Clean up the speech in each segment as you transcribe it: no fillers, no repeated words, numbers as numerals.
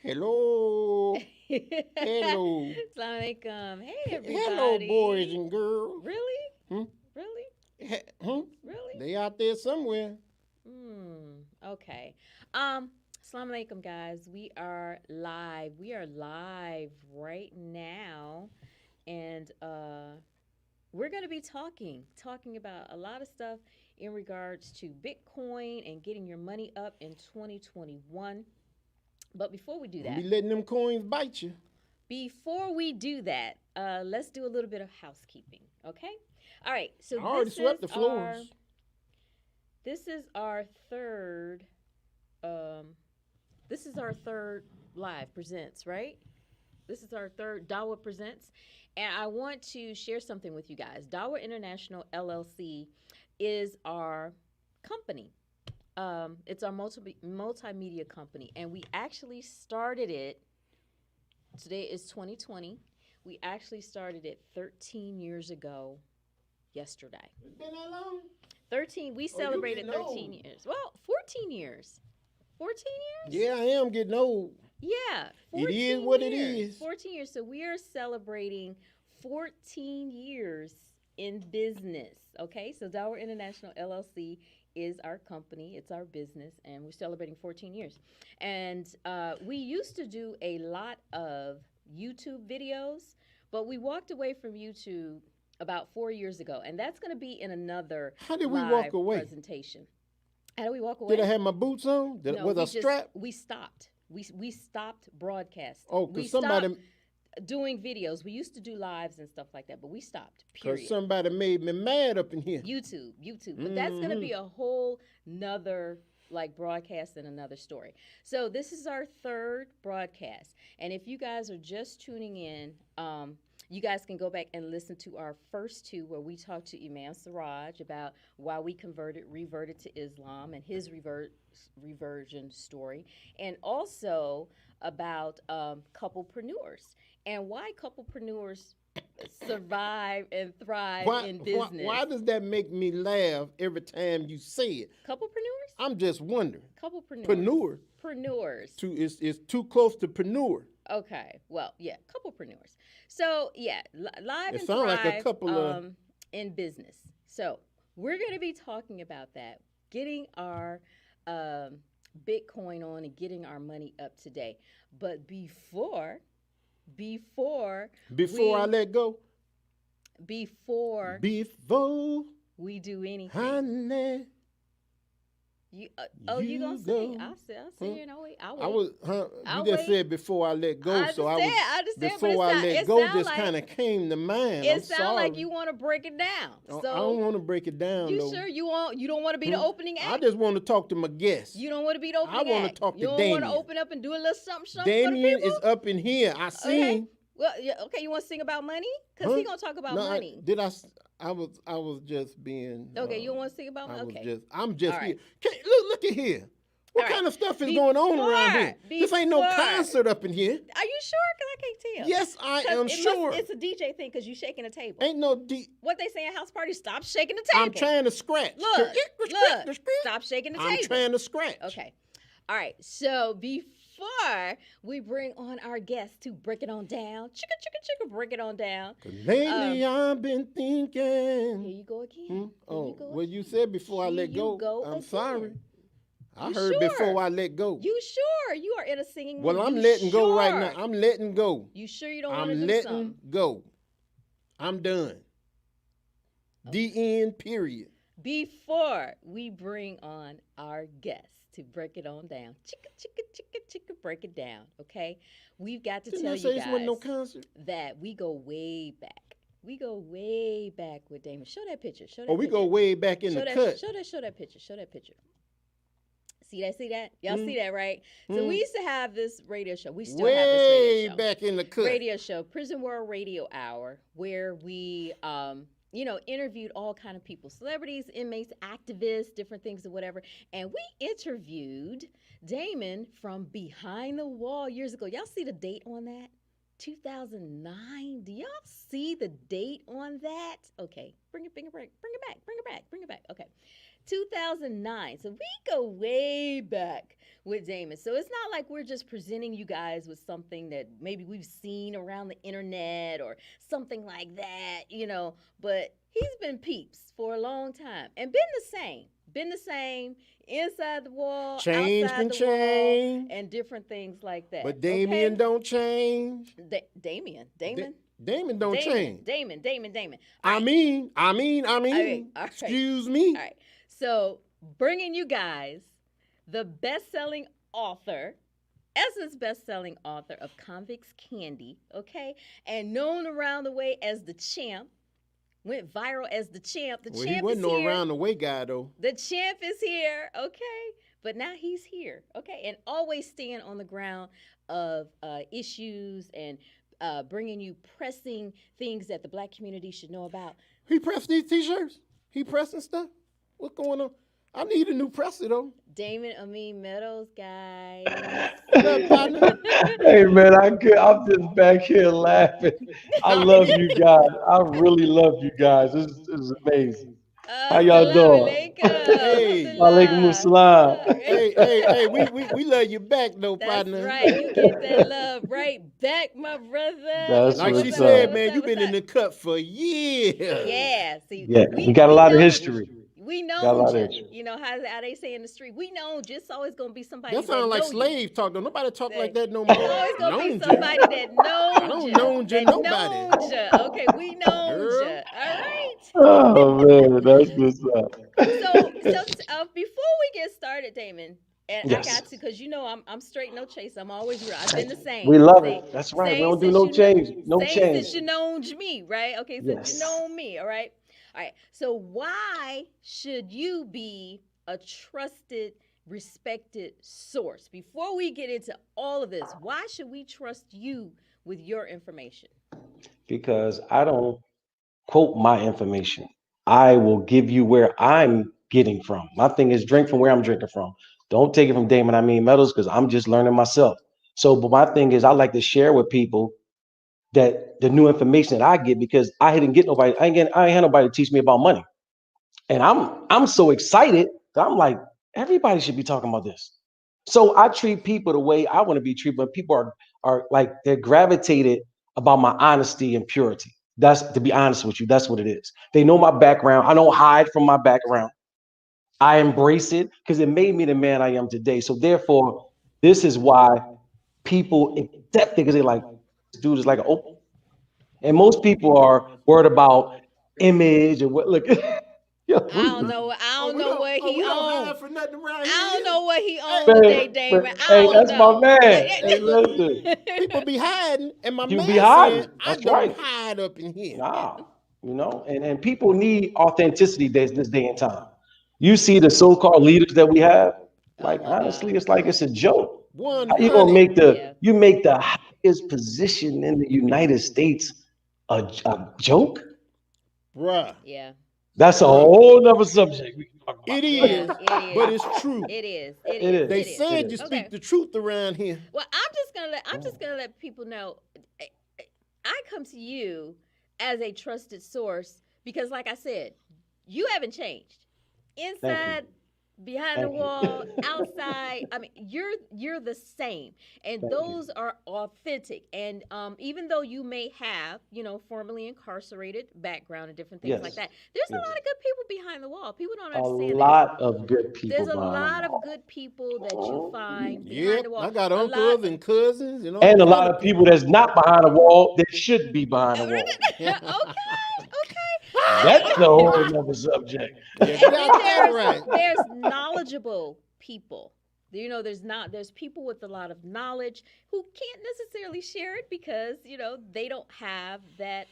Hello. Hello. Assalamualaikum. Hey, Hello, boys everybody. and girls. Really? Hmm? Really? Hmm? Really? They out there somewhere. Okay. Assalamualaikum, guys. We are live. We are live right now. And we're going to be talking about a lot of stuff in regards to Bitcoin and getting your money up in 2021. But Don't be letting them coins bite you. before we do that, let's do a little bit of housekeeping, okay? All right. So I already swept the floors. this is our third um this is our third live presents, right? This is our third Dawa presents, and I want to share something with you guys. Dawa International LLC is our company. It's our multimedia company, and we actually started it. Today is 2020. We actually started it 13 years ago yesterday. It's been that long? 13, we Oh, you celebrated getting 13 old. years. Well, 14 years. 14 years? Yeah, I am getting old. Yeah, It 14 is what it years. is. 14 years. So we are celebrating 14 years in business. Okay, so Dower International LLC is our company, it's our business, and we're celebrating 14 years. And we used to do a lot of YouTube videos, but we walked away from YouTube about 4 years ago, and that's going to be in another How did we walk live away? presentation. How do we walk Did away? I have my boots on? No, Was we I strapped? we stopped. We stopped broadcasting. Oh, We because somebody, stopped doing videos. We used to do lives and stuff like that, but we stopped. cause Period. somebody made me mad up in here. YouTube. But that's gonna be a whole nother like broadcast and another story. So this is our third broadcast, and if you guys are just tuning in, you guys can go back and listen to our first two where we talked to Imam Siraj about why we reverted to Islam and his reversion story, and also about couplepreneurs and why couplepreneurs survive and thrive Why, in why, business. why does that make me laugh every time you say it? Couplepreneurs? I'm just wondering. Couplepreneurs. Preneur. Preneurs. It's too close to preneur. Okay. Well, yeah, couplepreneurs. So, yeah, live It and sounds thrive like a couple of. in business. So, we're going to be talking about that, getting our Bitcoin on and getting our money up today. But before Before I we let go. before Before we do anything, honey, you gonna you sing? go. I'll Huh? sing. I'll wait. I was, I'll you just wait. said before I let go, I so understand. I I understand. But before I let go sound just like kind of came to mind. I'm it sound sorry. like you want to break it down. I don't So want to break it down you though. sure you don't want to be the opening I act? just want to talk to my guests. You don't want to be the I opening want to act. talk You to don't want to Damien. open up and do a little something for the Damien people. is up in here. I Okay. seen. Well, yeah, okay. You want to sing about money? Cause Huh? he gonna talk about No, money. I was just being. Okay. You don't want to sing about money? Okay. I'm just All here. right. Look at here. What All right. kind of stuff is going on around here? This ain't no Before- concert up in here. Are you sure? Cause I can't tell. Yes, I 'Cause am sure. It's a DJ thing because you shaking the table. Ain't no deep. What they say in house parties? Stop shaking the table. I'm trying to scratch. Look. Stop shaking the table. I'm trying to scratch. Okay. All right. So before we bring on our guests to break it on down, break it on down. 'Cause lately I've been Here thinking. you go again. Hmm? Here Oh, you go well, you again. said before I Here let you go. go I'm again. sorry. I You heard sure? before I let go. You sure? You are in a singing mood. Well, I'm You letting go right now. sure? I'm letting go. You sure you don't want to I'm do letting something? go. I'm done. The end, period. Before we bring on our guests to break it on down, break it down, okay? We've got to Didn't tell I you say this wasn't no guys concert? that we go way back. We go way back with Damon. Show that picture. Show that Oh, we picture. go way back in show the that, cut. Show that picture. Show that picture. See that? Y'all Mm. see that, right? So Mm. we used to have this radio show. We still have this radio Way show. back in the cut. Radio show, Prison World Radio Hour, where we interviewed all kind of people, celebrities, inmates, activists, different things or whatever. And we interviewed Damon from Behind the Wall years ago. Y'all see the date on that? 2009. Do y'all see the date on that? Okay, bring it back. Okay. 2009. So we go way back with Damon. So it's not like we're just presenting you guys with something that maybe we've seen around the internet or something like that, but he's been peeps for a long time and been the same. Been the same inside the wall, Change outside can the change, wall, and different things like that. but Damien don't change. Damien. Damon don't change. Damon. I mean. All right. Excuse me. All right. So, bringing you guys the best-selling author, Essence best-selling author of Convicts Candy, okay? And known around the way as the Champ. Went viral as the Champ. The Champ he wasn't is no here. around the way guy, though. The Champ is here, okay? But now he's here, okay? And always stand on the ground of issues and bringing you pressing things that the Black community should know about. He pressed these T-shirts. He pressing stuff. What's going on? I need a new presser, though. Damon Amin Meadows, guys. What up, partner? Hey man, I'm just back here laughing. I love you guys. I really love you guys. This is amazing. How y'all doing? Hey. Walaikum assalam. Hey, we love you back, though, That's partner. right. You get that love right back, my brother. That's Like what's she up. said, man, you've been in the cut for years. Yeah. See, Yeah, we got a lot of know history. you. We Got a know lot of you. history. You know how they say in the street. We know you. It's always gonna be somebody. That sounds like know you. slave talk, though. Nobody talk like that no more. It's always gonna Known be ya. somebody that knows I don't know ya, that nobody. knows ya. Okay, we know Girl. ya. All right. Oh man, that's what's up. So before we get started, Damon, and Yes. I got to, because I'm straight, no chase. I'm always real. I've been the same. We love Same- it. That's right. We same don't do since no you change. No same change. since you known me, right? Okay, since Yes. you know me, all right? All right. So why should you be a trusted, respected source? Before we get into all of this, why should we trust you with your information? Because I don't quote my information. I will give you where I'm getting from. My thing is drink from where I'm drinking from. Don't take it from Damon Metals because I'm just learning myself. So, but my thing is I like to share with people that the new information that I get because I didn't get nobody. I ain't had nobody to teach me about money, and I'm so excited that I'm like everybody should be talking about this. So I treat people the way I want to be treated, but people are like they're gravitated about my honesty and purity. That's to be honest with you, that's what it is. They know my background. I don't hide from my background. I embrace it because it made me the man I am today. So therefore, this is why people accept it because they're like, this dude is like an open. And most people are worried about image and what look. Yo, I don't know. I don't know what he we don't owns. hide for nothing around here. I don't know what he owns Man, today, Damon. I hey, don't that's know. my man. Hey, look, Listen. people be hiding, and my You man be hiding. said, I That's don't right. hide up in here. Nah, and people need authenticity this day and time. You see the so-called leaders that we have, like Oh my honestly, God. it's like it's a joke. One How you gonna make Yeah. the highest position in the United States a joke? bruh. Yeah. That's a whole nother subject we can talk about. It Yeah, is, it is. but it's true. It is. It is. They It is. said It you is. speak Okay. the truth around here. Well, I'm just gonna let people know. I come to you as a trusted source because, like I said, you haven't changed. Inside, behind the Thank you. wall, outside. I mean, you're the same, and Thank those are authentic. And even though you may have, formerly incarcerated background and different things Yes. like that, there's a Yes. lot of good people behind the wall. People don't A understand that. lot of good people. There's a behind lot the of wall. good people that you find behind Yep, the wall. I got A uncles lot- and cousins, and all And a these lot other of people that's not behind the wall that should be behind the wall. Okay. That's a whole other subject. Yeah, And that's then right. there's knowledgeable people. There's people with a lot of knowledge who can't necessarily share it because they don't have that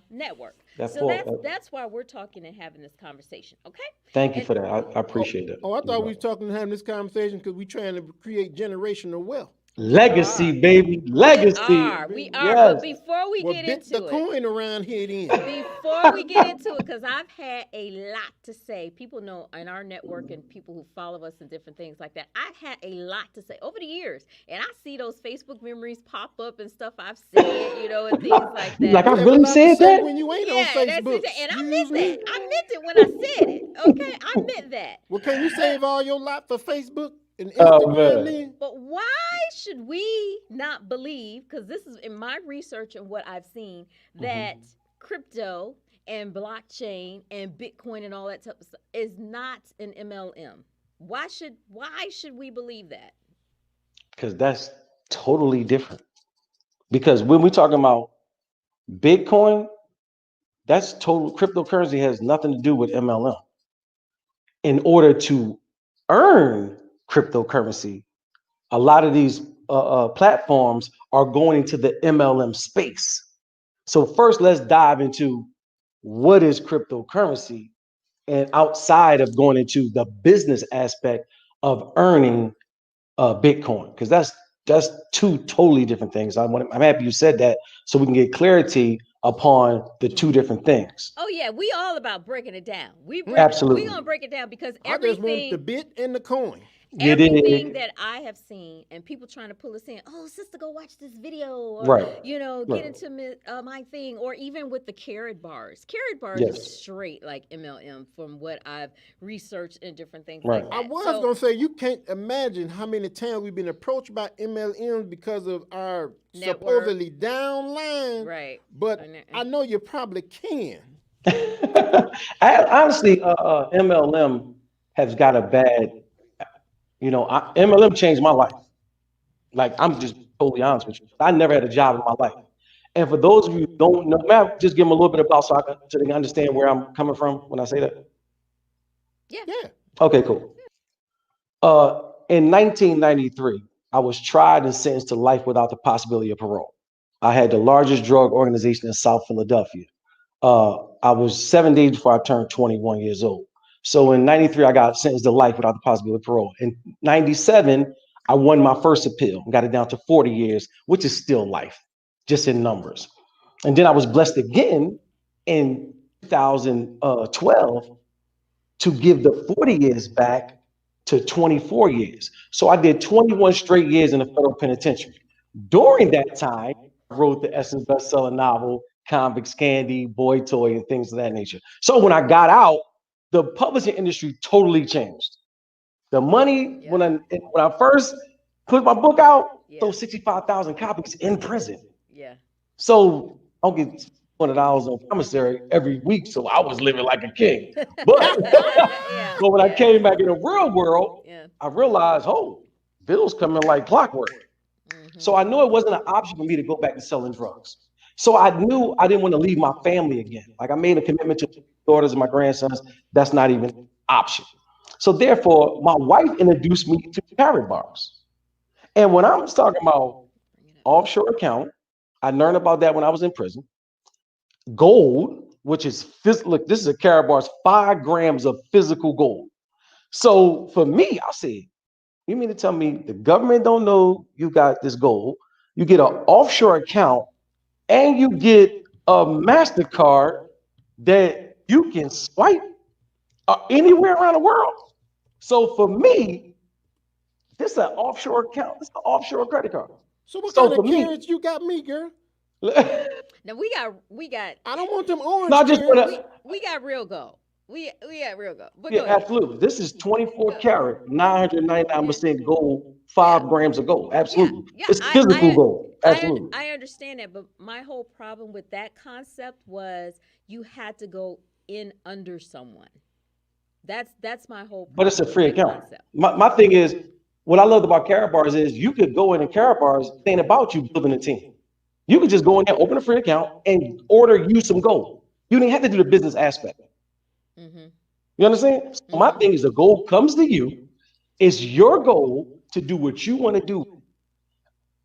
network. That's why we're talking and having this conversation. Okay. Thank you for that. I appreciate it. Oh, I thought we was talking and having this conversation because we trying to create generational wealth. Legacy, are. baby. Legacy. We are. But Yes. before we Well, get bit the into it, coin around here then. before we get into it, because I've had a lot to say. People know in our network and people who follow us and different things like that. I've had a lot to say over the years, and I see those Facebook memories pop up and stuff I've said, and things like You like, that. I Say really what I said say that? when you ain't on Yeah, that's Facebook. it. And I Excuse meant that. me. I meant it when I said it. Okay, I meant that. Well, can you save all your lot for Facebook and Oh, Instagram man. then? But why should we not believe? Because this is in my research and what I've seen that crypto and blockchain and Bitcoin and all that type of stuff is not an MLM. Why should we believe that? Because that's totally different. Because when we're talking about Bitcoin, that's total cryptocurrency has nothing to do with MLM. In order to earn cryptocurrency, a lot of these platforms are going into the MLM space. So first, let's dive into what is cryptocurrency, and outside of going into the business aspect of earning Bitcoin, because that's two totally different things. I'm happy you said that, so we can get clarity upon the two different things. Oh yeah, we all about breaking it down. We Absolutely. gonna break it down because I just want the everything bit and the coin. You dig? everything that I have seen and people trying to pull us in, oh sister, go watch this video, or Right. get Right. into my thing, or even with the carrot bars. Carrot bars Yes. is straight like MLM from what I've researched and different things Right. like I that. was So, gonna say you can't imagine how many times we've been approached by MLMs because of our Network. supposedly downline. right. But And- I know you probably can. Honestly, MLM has got a bad, MLM changed my life. Like, I'm just totally honest with you. I never had a job in my life. And for those of you who don't know, may I just give them a little bit about so they can understand where I'm coming from when I say that? Yeah. Yeah. Okay, cool. In 1993, I was tried and sentenced to life without the possibility of parole. I had the largest drug organization in South Philadelphia. I was 7 days before I turned 21 years old. So in 93, I got sentenced to life without the possibility of parole. In 97, I won my first appeal and got it down to 40 years, which is still life, just in numbers. And then I was blessed again in 2012 to give the 40 years back to 24 years. So I did 21 straight years in the federal penitentiary. During that time, I wrote the Essence bestseller novel, Convicts Candy, Boy Toy, and things of that nature. So when I got out, the publishing industry totally changed. The money, Yeah. when I first put my book out, Yeah. sold 65,000 copies in prison. Yeah. So I'll get $200 on commissary every week. So I was living like a king. But Yeah. but when I Yeah. came back in the real world, Yeah. I realized, oh, bills coming like clockwork. Mhm. So I knew it wasn't an option for me to go back to selling drugs. So I knew I didn't want to leave my family again. Like, I made a commitment to my daughters and my grandsons. That's not even an option. So therefore, my wife introduced me to carrot bars. And when I'm talking about offshore account, I learned about that when I was in prison. Gold, which is look, this is a carrot bar's 5 grams of physical gold. So for me, I said, you mean to tell me the government don't know you got this gold? You get an offshore account and you get a MasterCard that you can swipe anywhere around the world. So for me, this is an offshore account. This is an offshore credit card. So what So kind for of me, carrots you got me, girl? Now we got I don't want them orange not just carrots. for the, we got real gold. We got real gold. But yeah, go ahead. absolutely. This is 24 karat, 999% gold, Yeah. 5 grams of gold. Absolutely. Yeah, It's physical gold. Absolutely. I understand that, but my whole problem with that concept was you had to go in under someone. That's my whole problem. But it's a free with that account. concept. My thing is, what I loved about Carrot Bars is you could go in and Carrot Bars, it ain't about you building a team. You could just go in there, open a free account, and order you some gold. You didn't have to do the business aspect. Mm-hmm. You understand? So my thing is the gold comes to you. It's your goal to do what you want to do.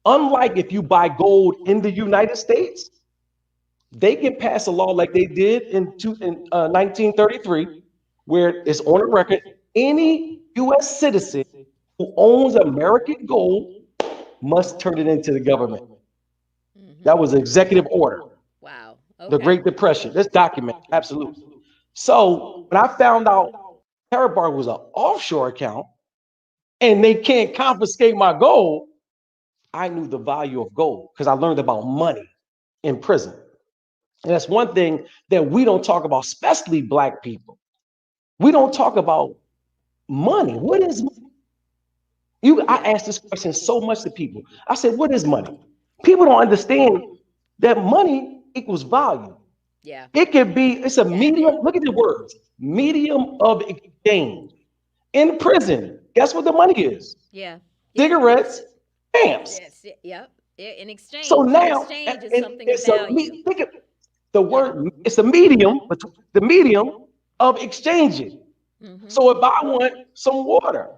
Unlike if you buy gold in the United States, they can pass a law like they did in 1933, where it's on a record, any U.S. citizen who owns American gold must turn it into the government. Mhm. That was an executive order. Wow. The Okay. Great Depression. This document, absolutely. So when I found out Terrabar was an offshore account and they can't confiscate my gold, I knew the value of gold because I learned about money in prison. And that's one thing that we don't talk about, especially Black people. We don't talk about money. What is money? I ask this question so much to people. I said, what is money? People don't understand that money equals value. Yeah. It could be, it's a Yeah. medium. Look at the words, medium of exchange. In prison, guess what the money is? Yeah. Cigarettes, stamps. Yes. Yep. In exchange. So In now, exchange is and something of it's a value. think of the word. It's a medium, but the medium of exchanging. Mhm. So if I want some water,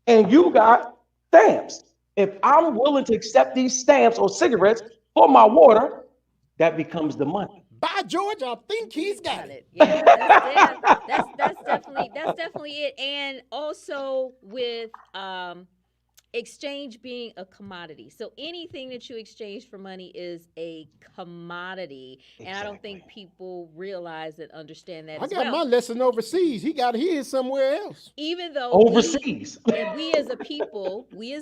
and you got stamps, if I'm willing to accept these stamps or cigarettes for my water, that becomes the money. By George, I think he's got it. Yeah, that's definitely it. And also with exchange being a commodity. So anything that you exchange for money is a commodity. And I don't think people realize and understand that I as got well. my lesson overseas. He got his somewhere else. Even though Overseas. we as a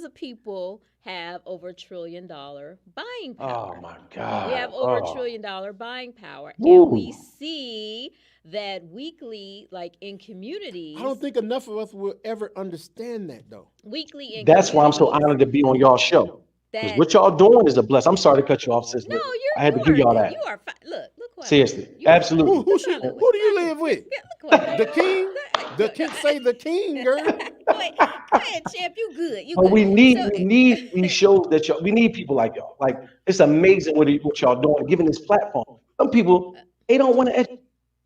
people have over $1 trillion buying power. Oh my God. We have over Oh. $1 trillion buying power. Woo. And we see that weekly, like in communities. I don't think enough of us will ever understand that, though. Weekly in That's why I'm so communities honored to be on y'all show. Because that what y'all doing is a blessing. I'm sorry to cut you off, sister. no, I had to give y'all that. You are fine. Look what Seriously, you are absolutely. fine. Look what I live Who do you with. live with? Look what I The live king? with. The king, say the king, girl. Go ahead, champ. You good. You But good. we need So- these shows that y'all. We need people like y'all. Like it's amazing what y'all doing, giving this platform. Some people they don't want to.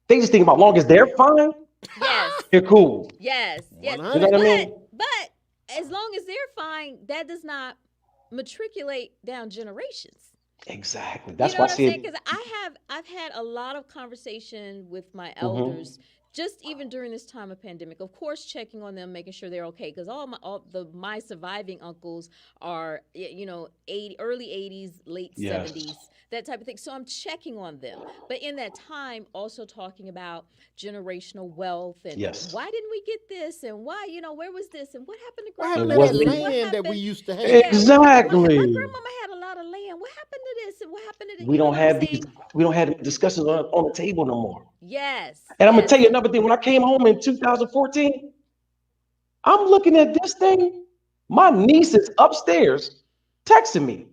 They just think about long as they're fine, Yes. they're cool. Yes. Yes. 100. You know what I mean? But as long as they're fine, that does not matriculate down generations. Exactly. That's You know why what I I'm saying? said. Because I've had a lot of conversation with my Mhm. elders, just even during this time of pandemic. Of course, checking on them, making sure they're okay. Because my surviving uncles are early 80s, late Yes. 70s, that type of thing. So I'm checking on them. But in that time, also talking about generational wealth and Yes. why didn't we get this and why where was this and what happened to What grandma? happened It to that wasn't- land that we used to have? Yeah, Exactly. my grandmama had a lot of land. What happened to this and what happened to that? We You know don't what I'm have these. saying? We don't have discussions on the table no more. Yes. And I'm gonna yes. tell you another thing. When I came home in 2014, I'm looking at this thing. My niece is upstairs texting me.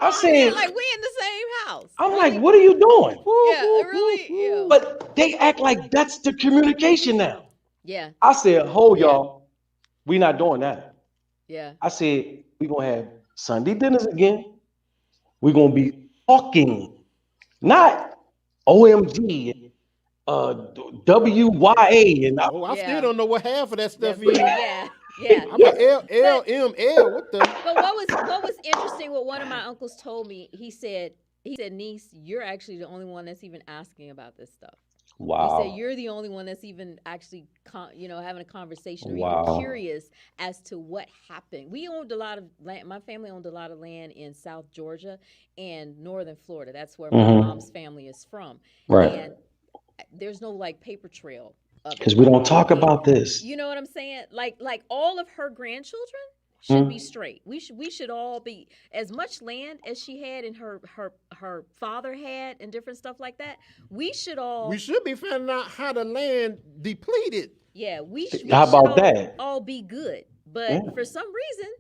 I said, like we in the same house. I'm like, what are you doing? Yeah, really. Yeah. But they act like that's the communication now. Yeah. I said, hold Yeah. y'all, we not doing that. Yeah. I said, we gonna have Sunday dinners again. We're gonna be talking, not OMG and WYA and Oh, I Yeah. still don't know what half of that stuff Yeah. is. Yeah. I'm a LML. What the? But what was interesting? What one of my uncles told me, he said, niece, you're actually the only one that's even asking about this stuff. wow. He said you're the only one that's even actually, having a conversation or Wow. even curious as to what happened. We owned a lot of land. My family owned a lot of land in South Georgia and Northern Florida. That's where my Mhm. mom's family is from. Right. And there's no like paper trail of it. Because we don't Like, talk about this. You know what I'm saying? Like all of her grandchildren should be straight. We should all be as much land as she had and her father had and different stuff like that. We should all We should be finding out how the land depleted. yeah, we How should about all, that? all be good. But Yeah. for some reason,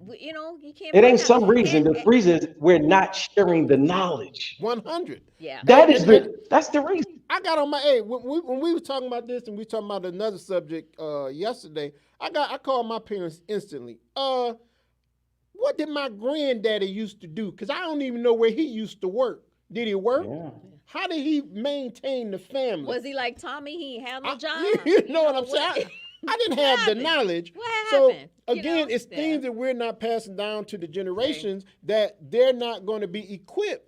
you can't. It find ain't out. some reason. And- The reason is we're not sharing the knowledge. 100. yeah. That's the reason. I got on my when we were talking about this and we talking about another subject yesterday. I called my parents instantly. What did my granddaddy used to do? Because I don't even know where he used to work. Did he work? Yeah. How did he maintain the family? Was he like Tommy? He ain't had no I- job. you know what I'm saying? I didn't What have the happened? knowledge. What So happened? again, it's Yeah. things that we're not passing down to the generations that they're not going to be equipped.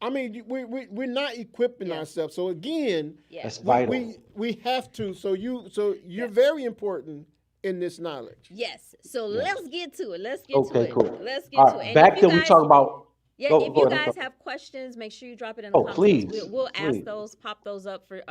I mean, we're not equipping Yeah. ourselves. So again, Yeah. That's vital. we have to. So you're very important in this knowledge. Yes. So Yeah. let's get to it. Let's get Okay, to it. cool. Let's get All to it. right, And back if to you we guys, talk about. yeah, Go, if go you ahead. guys have questions, make sure you drop it in the Oh, comments. please, We'll ask please. those, pop those up for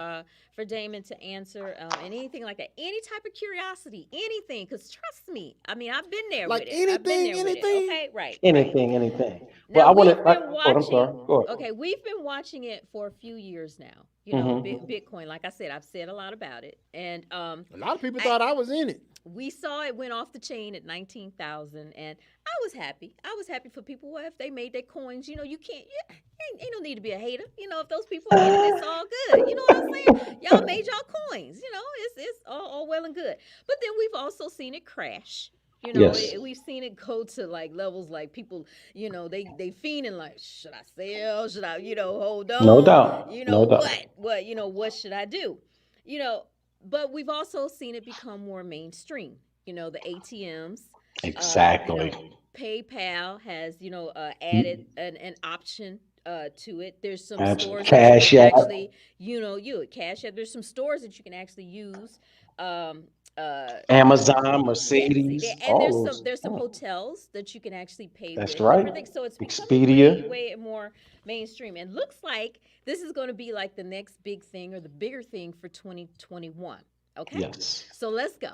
Damon to answer, and anything like that. Any type of curiosity, anything. Because trust me, I mean, I've been there Like with it. I've been anything, there with it. anything. Okay, right. Anything. But Now I want we've to. been Oh, I'm watching. sorry. Go ahead. Okay, we've been watching it for a few years now. You know, Mhm. Bitcoin. Like I said, I've said a lot about it, and A lot of people thought I was in it. we saw it went off the chain at 19,000, and I was happy. I was happy for people. Well, if they made their coins, you know, you can't. Ain't no need to be a hater. You know, if those people are in it, it's all good. You know what I'm saying? Y'all made y'all coins. You know, it's all well and good. But then we've also seen it crash. You know, Yes. we've seen it go to like levels like people, you know, they fiending like, should I sell? Should I, you know, hold on? No doubt. You know, No doubt. what, you know, what should I do? You know, but we've also seen it become more mainstream. You know, the ATMs. Exactly. You know, PayPal has, you know, added an option to it. There's some stores that Cash you can App. actually, you know, Cash App. There's some stores that you can actually use. Amazon, Yes, Mercedes, and all those. there's some hotels that you can actually pay That's with right. and everything. So it's becoming Expedia. way more mainstream, and looks like this is going to be like the next big thing or the bigger thing for 2021. Okay, Yes, so let's go.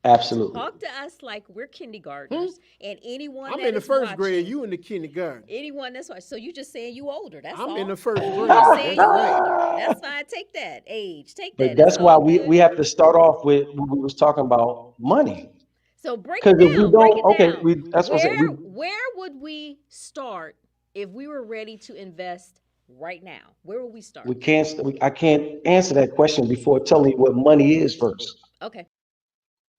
absolutely. Talk to us like we're kindergartners, and anyone I'm that in the is first grade. watching, You in the kindergarten. anyone that's watching. So you just saying you older? That's I'm all. in the first grade. You That's saying you right. older? That's fine. Take that age. Take But that. that's It's why all we good. have to start off with when we was talking about money. So break Because it if we down. Break don't, it okay, down. that's what I said. Where would we start if we were ready to invest right now? Where would we start? I can't answer that question before telling you what money is first. Okay.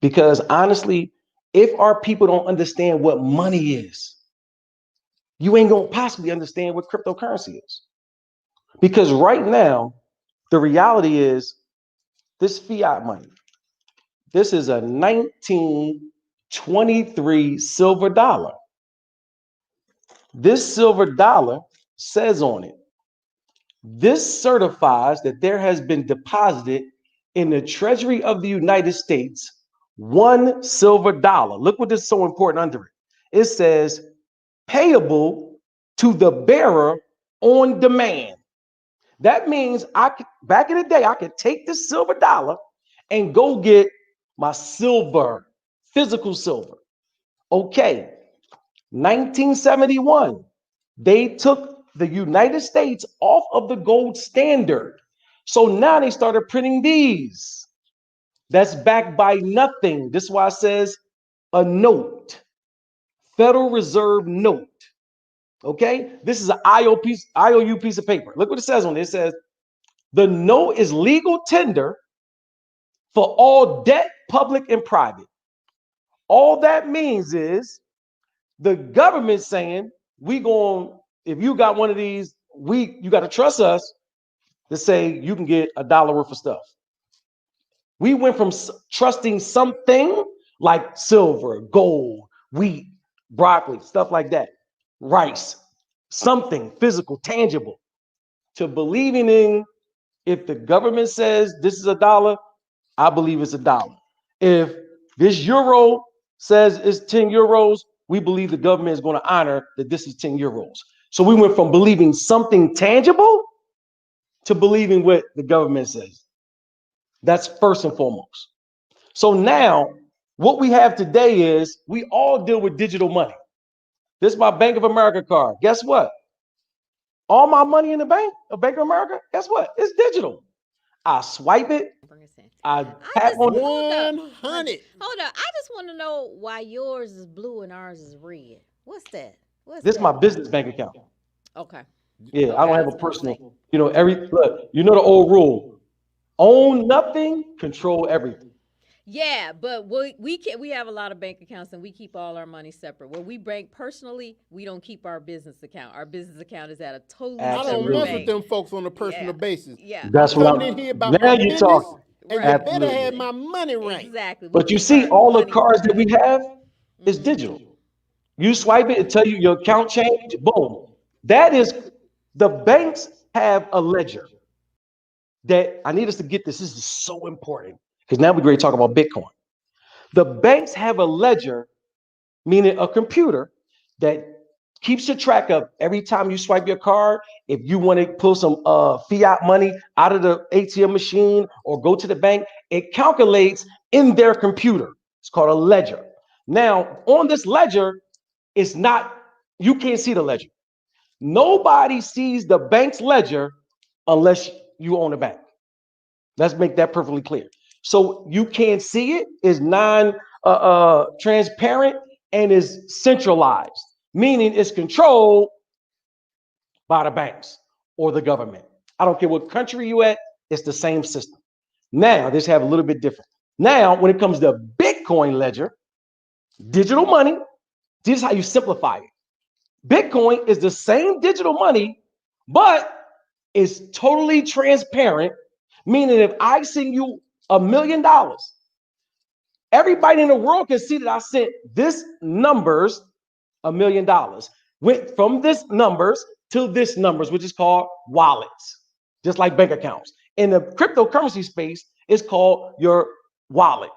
Because honestly, if our people don't understand what money is, you ain't gonna possibly understand what cryptocurrency is. Because right now, the reality is this fiat money. This is a 1923 silver dollar. This silver dollar says on it, this certifies that there has been deposited in the Treasury of the United States one silver dollar. Look what is so important under it. It says payable to the bearer on demand. That means back in the day, I could take this silver dollar and go get my silver, physical silver. Okay, 1971, they took the United States off of the gold standard. So now they started printing these. That's backed by nothing. This is why it says a note, Federal Reserve note. Okay, this is an IOU piece of paper. Look what it says on it. It says the note is legal tender for all debt, public and private. All that means is the government saying if you got one of these, you got to trust us to say you can get $1 worth of stuff. We went from trusting something like silver, gold, wheat, broccoli, stuff like that, rice, something physical, tangible, to believing in if the government says this is $1, I believe it's $1. If this euro says it's 10 euros, we believe the government is going to honor that this is 10 euros. So we went from believing something tangible to believing what the government says. That's first and foremost. So now what we have today is we all deal with digital money. This is my Bank of America card. Guess what? All my money in the bank of Bank of America, guess what? It's digital. I swipe it. I tap on it. 100. Hold up. I just want to know why yours is blue and ours is red. What's that? This is my business bank account. Okay. Yeah, Okay, I don't I have was a gonna personal. say. Look, you know the old rule: own nothing, control everything. Yeah, but we have a lot of bank accounts and we keep all our money separate. Where we bank personally, we don't keep our business account. Our business account is at a totally I don't separate mess Absolutely. with bank. them folks on a personal Yeah. basis. Yeah. That's I'm what coming in here about now my you're business, talking. and Right. you better Absolutely. have my money right. Exactly. We But you keep see, our all the money cards that we have is Mhm. digital. You swipe it, it tell you your account change. Boom. That is the banks have a ledger that I need us to get this. This is so important because now we're going to talk about Bitcoin. The banks have a ledger, meaning a computer that keeps a track of every time you swipe your card. If you want to pull some fiat money out of the ATM machine or go to the bank, it calculates in their computer. It's called a ledger. Now, on this ledger, it's not, you can't see the ledger. Nobody sees the bank's ledger unless you own a bank. Let's make that perfectly clear. So you can't see it, is transparent, and is centralized, meaning it's controlled by the banks or the government. I don't care what country you at, it's the same system. Now, this have a little bit different. Now, when it comes to Bitcoin ledger, digital money, this is how you simplify it. Bitcoin is the same digital money, but it's totally transparent, meaning if I send you $1 million, everybody in the world can see that I sent this numbers $1 million. Went from this numbers to this numbers, which is called wallets, just like bank accounts. In the cryptocurrency space, it's called your wallet.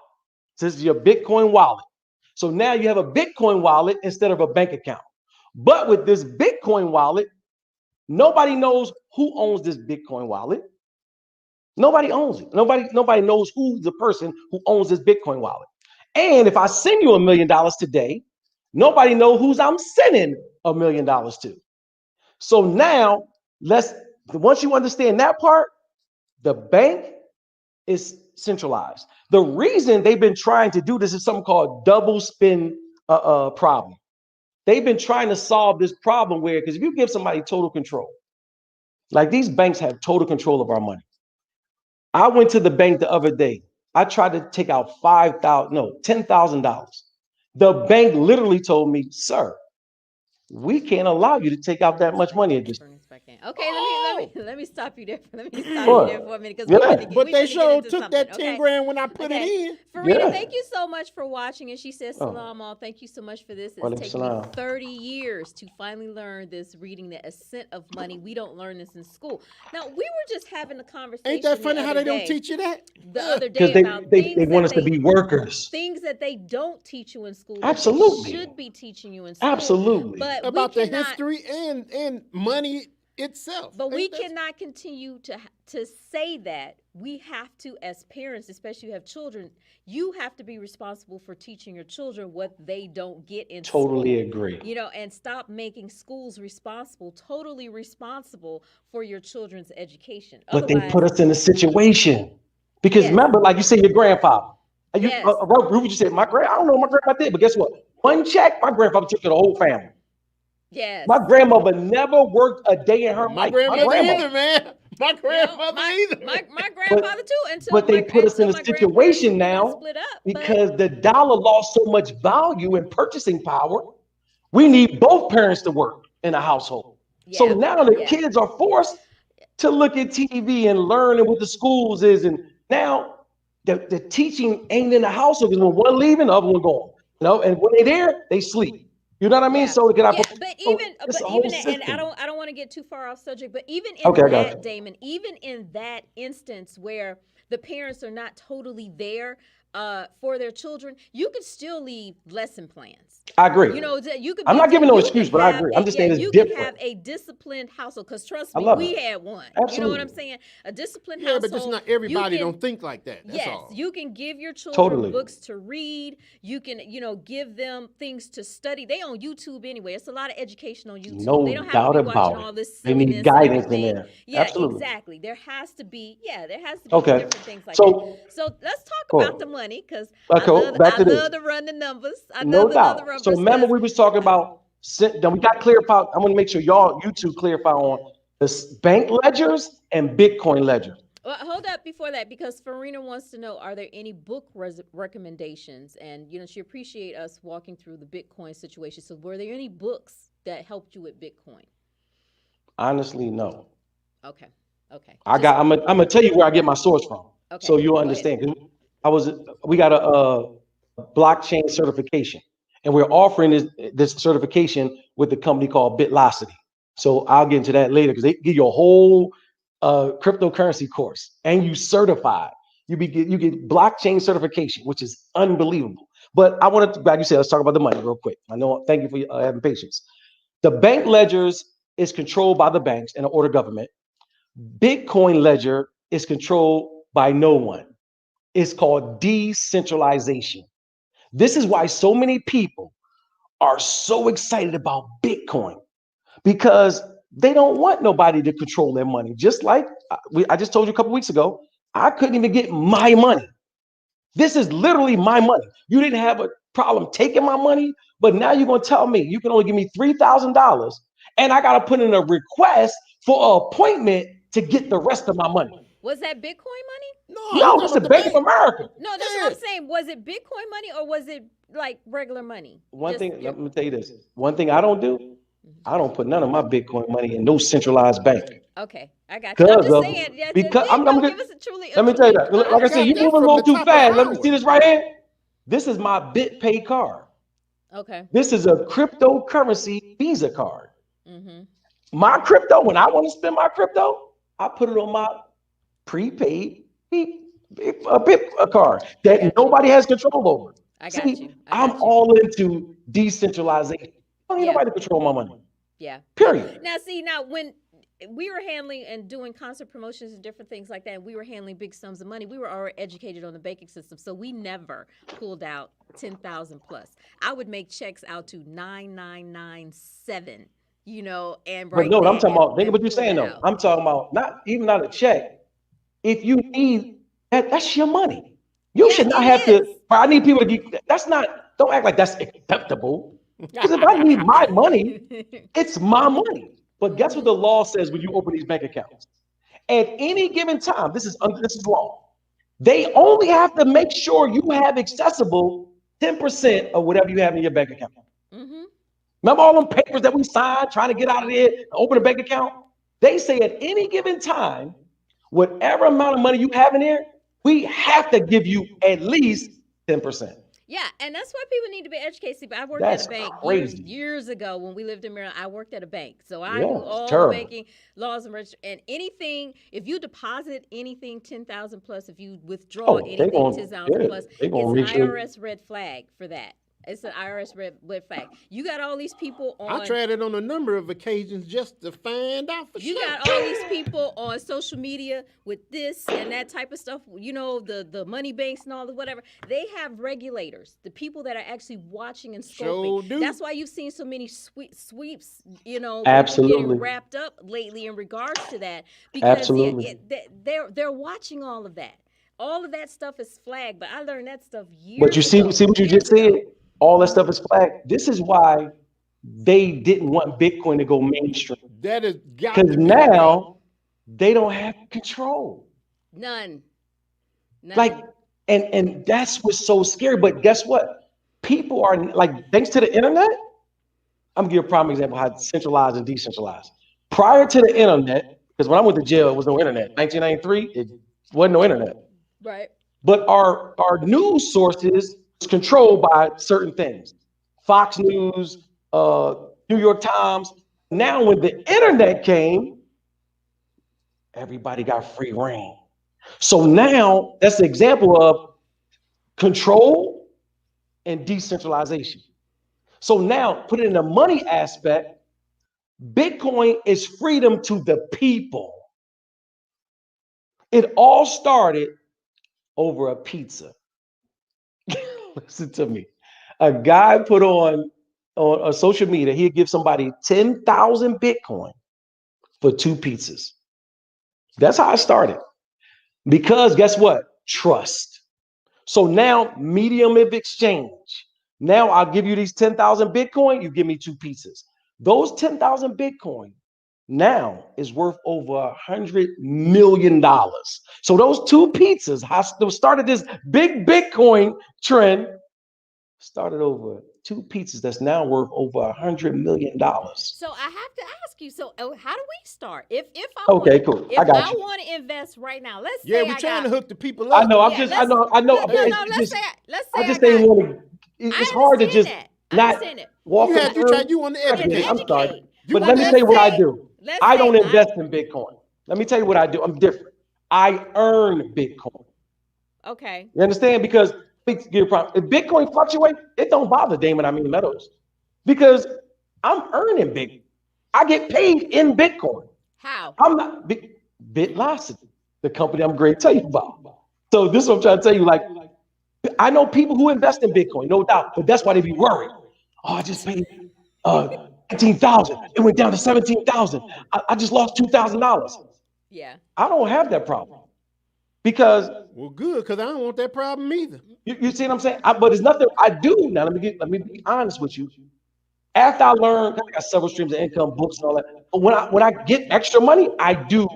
This is your Bitcoin wallet. So now you have a Bitcoin wallet instead of a bank account. But with this Bitcoin wallet, nobody knows who owns this Bitcoin wallet. Nobody owns it. Nobody knows who's the person who owns this Bitcoin wallet. And if I send you $1 million today, nobody knows who's I'm sending $1 million to. So now, once you understand that part, the bank is centralized. The reason they've been trying to do this is something called double spend problem. They've been trying to solve this problem where, because if you give somebody total control, like these banks have total control of our money. I went to the bank the other day. I tried to take out $10,000. The bank literally told me, sir, we can't allow you to take out that much money at this. Okay, let me stop you there. Let me stop you there for a minute because but they sure took that 10 grand when I put it in. Farina, thank you so much for watching. And she says, "Salam all. Thank you so much for this. It's taken me 30 years to finally learn this. Reading the Ascent of Money. We don't learn this in school. Now we were just having a conversation. Ain't that funny how they don't teach you that the other day about they want us to be workers. Things that they don't teach you in school. Absolutely, should be teaching you in school. Absolutely, but about the history and money itself. But we cannot continue to say that. We have to, as parents, especially you have children, you have to be responsible for teaching your children what they don't get in school. Totally agree. You know, and stop making schools totally responsible for your children's education. But they put us in a situation. Because remember, like you said, your grandfather. Ruby just said, I don't know what my grandpa did, but guess what? One check, my grandfather took to the whole family. Yes. My grandmother never worked a day in her life. My grandmother either, man. My grandmother either. My grandfather too. But they put us in a situation now because the dollar lost so much value and purchasing power. We need both parents to work in a household. So now the kids are forced to look at TV and learn what the schools is. And now the teaching ain't in the household because when one leaving, the other one going. You know, and when they're there, they sleep. You know what I mean? So and I don't want to get too far off subject, but even in that, Damon, even in that instance where the parents are not totally there for their children, you could still leave lesson plans. I agree. You know, you could. I'm not giving no excuse, but I agree. I'm just saying it's different. You can have a disciplined household because trust me, we had one. Absolutely. You know what I'm saying? A disciplined household. Yeah, but just not everybody don't think like that. That's all. You can give your children books to read. You can, give them things to study. They on YouTube anyway. It's a lot of education on YouTube. No they don't have doubt to be watching about all this. They need guidance in there. Yeah, Absolutely. exactly. There has to be different things like that. So let's talk about the money because I love to run the numbers. No doubt. So remember we was talking about, then we got clear about, I want to make sure you two clarify on the bank ledgers and Bitcoin ledger. Well, hold up before that, because Farina wants to know, are there any book recommendations? And, she appreciate us walking through the Bitcoin situation. So were there any books that helped you with Bitcoin? Honestly, no. Okay. I'm gonna tell you where I get my source from. Okay. So you'll understand. We got a blockchain certification, and we're offering this certification with a company called Bitlocity. So I'll get into that later because they give you a whole cryptocurrency course and you certified. You get blockchain certification, which is unbelievable. But I wanted to, glad you said, let's talk about the money real quick. I know, thank you for having patience. The bank ledgers is controlled by the banks and the order government. Bitcoin ledger is controlled by no one. It's called decentralization. This is why so many people are so excited about Bitcoin, because they don't want nobody to control their money. Just like I just told you a couple weeks ago, I couldn't even get my money. This is literally my money. You didn't have a problem taking my money, but now you're going to tell me you can only give me $3,000 and I got to put in a request for an appointment to get the rest of my money. Was that Bitcoin money? No, it's the Bank of America. No, that's what I'm saying. Was it Bitcoin money or was it like regular money? Let me tell you this. One thing I don't do, I don't put none of my Bitcoin money in no centralized bank. Okay, I got you. I'm just saying. Yeah, because I'm gonna give us a truly. Let me tell you that. Like I said, you're moving a little too fast. Let me see this right here. This is my BitPay card. Okay. This is a cryptocurrency Visa card. Mm-hmm. My crypto, when I want to spend my crypto, I put it on my prepaid a card that nobody has control over. I got you. I'm all into decentralization. I don't need nobody to control my money. Yeah. Period. Now when we were handling and doing concert promotions and different things like that, and we were handling big sums of money, we were already educated on the banking system, so we never pulled out 10,000 plus. I would make checks out to 9997, and right. But no, I'm talking about. Think of what you're saying though. I'm talking about not a check. If you need that, that's your money. You should not have to. I need people to be. That's not. Don't act like that's acceptable. Because if I need my money, it's my money. But guess what the law says when you open these bank accounts? At any given time, this is law. They only have to make sure you have accessible 10% of whatever you have in your bank account. Mm-hmm. Remember all them papers that we signed trying to get out of there and open a bank account? They say at any given time, whatever amount of money you have in there, we have to give you at least 10%. Yeah, and that's why people need to be educated. I worked at a bank years ago when we lived in Maryland. I worked at a bank, so I knew all the banking laws and anything. If you deposit anything 10,000 plus, if you withdraw anything 10,000 plus, it's an IRS red flag for that. It's an IRS red flag. You got all these people on. I tried it on a number of occasions just to find out for sure. You got all these people on social media with this and that type of stuff. The money banks and all the whatever. They have regulators, the people that are actually watching and scoping. Sure do. That's why you've seen so many sweeps. Absolutely getting wrapped up lately in regards to that, because they're watching all of that. All of that stuff is flagged, but I learned that stuff years ago. But you see what you just said? All that stuff is flagged. This is why they didn't want Bitcoin to go mainstream. That is because now they don't have control. None. Like, and that's what's so scary. But guess what? People are like, thanks to the internet. I'm gonna give you a prime example how centralized and decentralized. Prior to the internet, because when I went to jail, it was no internet. 1993, it wasn't no internet. Right. But our news sources controlled by certain things. Fox News, New York Times. Now, when the internet came, everybody got free reign. So now that's an example of control and decentralization. So now, put it in the money aspect, Bitcoin is freedom to the people. It all started over a pizza. Listen to me. A guy put on social media, he'd give somebody 10,000 Bitcoin for 2 pizzas. That's how it started. Because guess what? Trust. So now, medium of exchange. Now I'll give you these 10,000 Bitcoin, you give me 2 pizzas. Those 10,000 Bitcoin now is worth over $100 million. So those 2 pizzas started this big Bitcoin trend, started over 2 pizzas that's now worth over $100 million. So I have to ask you, so how do we start? If I want to invest right now, let's say we're trying to hook the people up. I know, I know. Let's say I just ain't want to. It's hard to just not walk through. You want to educate. I'm sorry. But let me tell you what I do. I don't invest in Bitcoin. Let me tell you what I do. I'm different. I earn Bitcoin. Okay. You understand? Because if Bitcoin fluctuate, it don't bother Damon Meadows because I'm earning Bitcoin. I get paid in Bitcoin. How? I'm not Bitlocity, the company I'm going to tell you about. So this is what I'm trying to tell you. Like, I know people who invest in Bitcoin, no doubt, but that's why they be worried. Oh, I just paid 19,000. It went down to 17,000. I just lost $2,000. Yeah. I don't have that problem because Well, good, because I don't want that problem either. you see what I'm saying. But it's nothing I do now. Let me be honest with you. After I learned, I got several streams of income, books, and all that. But when I get extra money, I do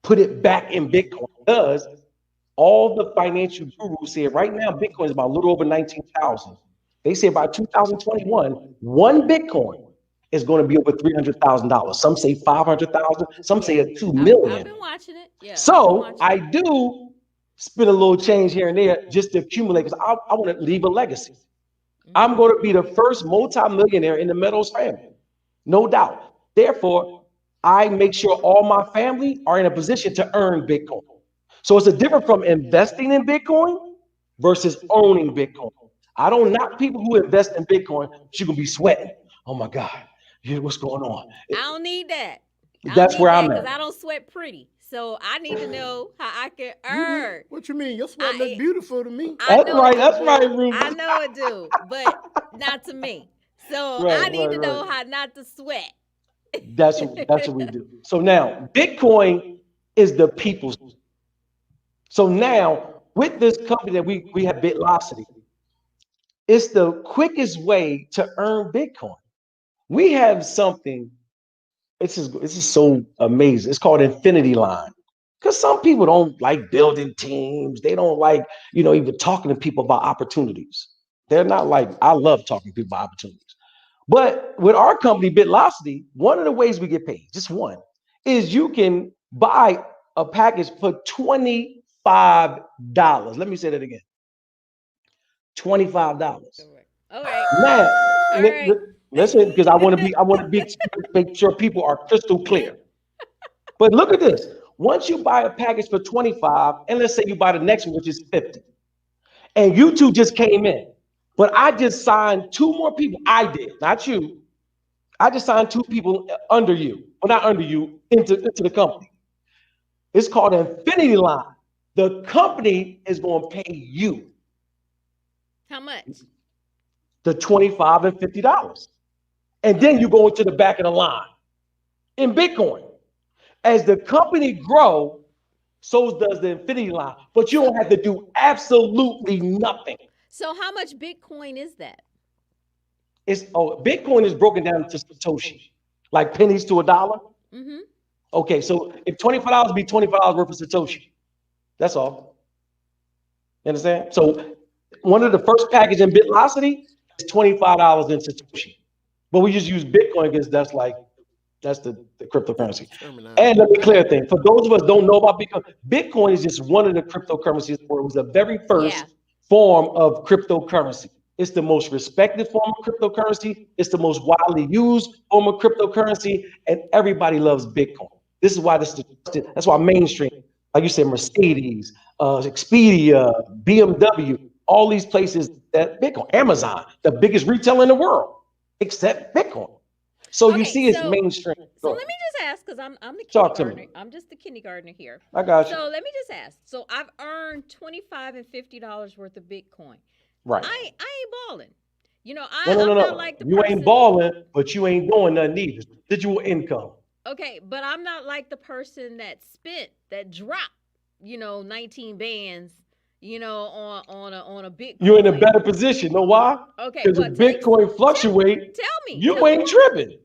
put it back in Bitcoin because all the financial gurus say right now Bitcoin is about a little over 19,000. They say by 2021, one Bitcoin is going to be over $300,000. Some say 500,000. Some say Yeah. at 2 I've million. been watching it. Yeah. I've been So watching I it. do spend a little change here and there just to accumulate because I want to leave a legacy. I'm Mhm. going to be the first multimillionaire in the Meadows family, no doubt. Therefore, I make sure all my family are in a position to earn Bitcoin. So it's a different from investing in Bitcoin versus owning Bitcoin. I don't knock people who invest in Bitcoin, but you're gonna be sweating. Oh my God, what's going on? I don't need that. I don't That's need where that I'm because at. I don't sweat pretty. So I need to know how I can earn. What you mean? Your sweat look I beautiful to me. I That's know it right. do, That's right, boo. I Ruby. know it do, but not to me. So Right, I need right, to right. know how not to sweat. That's what we do. So now Bitcoin is the people's. So now with this company that we have Bitlocity, it's the quickest way to earn Bitcoin. We have something. This is so amazing. It's called Infinity Line. Because some people don't like building teams. They don't like, even talking to people about opportunities. They're not like, I love talking to people about opportunities. But with our company, Bitlocity, one of the ways we get paid, just one, is you can buy a package for $25. Let me say that again. $25. All right. Now, All right. listen, because I want to make sure people are crystal clear. But look at this. Once you buy a package for 25, and let's say you buy the next one, which is 50, and you two just came in, but I just signed two more people. I did, not you. I just signed two people under you, well, not under you, into the company. It's called Infinity Line. The company is going to pay you How much? the 25 and $50. And then you go into the back of the line in Bitcoin. As the company grow, so does the Infinity Line. But you So don't have to do absolutely nothing. so how much Bitcoin is that? Bitcoin is broken down to Satoshi, like pennies to a dollar. Mm-hmm. Okay, so if $25 be $25 worth of Satoshi, that's all. You understand? So one of the first package in Bitlocity is $25 in Satoshi. But we just use Bitcoin because that's the cryptocurrency. And Terminology. let me clear a thing. For those of us who don't know about Bitcoin, Bitcoin is just one of the cryptocurrencies where it was the very Yeah. first form of cryptocurrency. It's the most respected form of cryptocurrency. It's the most widely used form of cryptocurrency, and everybody loves Bitcoin. This is why that's why mainstream, like you said, Mercedes, Expedia, BMW, all these places that Bitcoin, Amazon, the biggest retailer in the world, except Bitcoin. So you Okay, see, it's so mainstream. so Go let ahead. me just ask because I'm the Talk to me. kindergartner. I'm just the kindergartner here. I got you. So let me just ask. So I've earned $25 and $50 worth of Bitcoin. Right. I ain't balling. No, no, no, I'm not no. like the You ain't person. balling, but you ain't doing nothing either. Residual income. Okay, but I'm not like the person that dropped, 19 bands, on a You're in a Bitcoin. better position. Know why? Okay, Because if well, Bitcoin fluctuate, tell me, you tell me ain't why. tripping.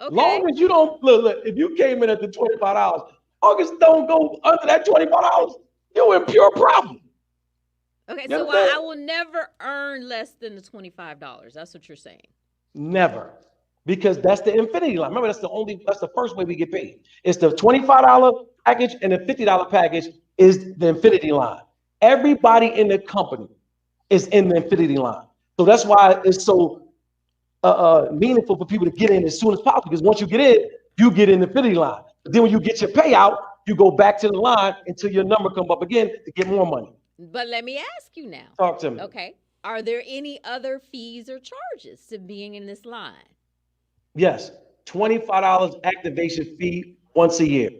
Okay, Long as you don't look, if you came in at the $25, August don't go under that $25, you're in pure problem. okay. You So understand? I will never earn less than the $25. That's what you're saying. Never. Because that's the infinity line. Remember, that's the first way we get paid. It's the $25 package and the $50 package is the infinity line. Everybody in the company is in the infinity line. So that's why it's so meaningful for people to get in as soon as possible. Because once you get in the infinity line. But then when you get your payout, you go back to the line until your number come up again to get more money. But let me ask you now. Talk to me. Okay. Are there any other fees or charges to being in this line? Yes, $25 activation fee once a year.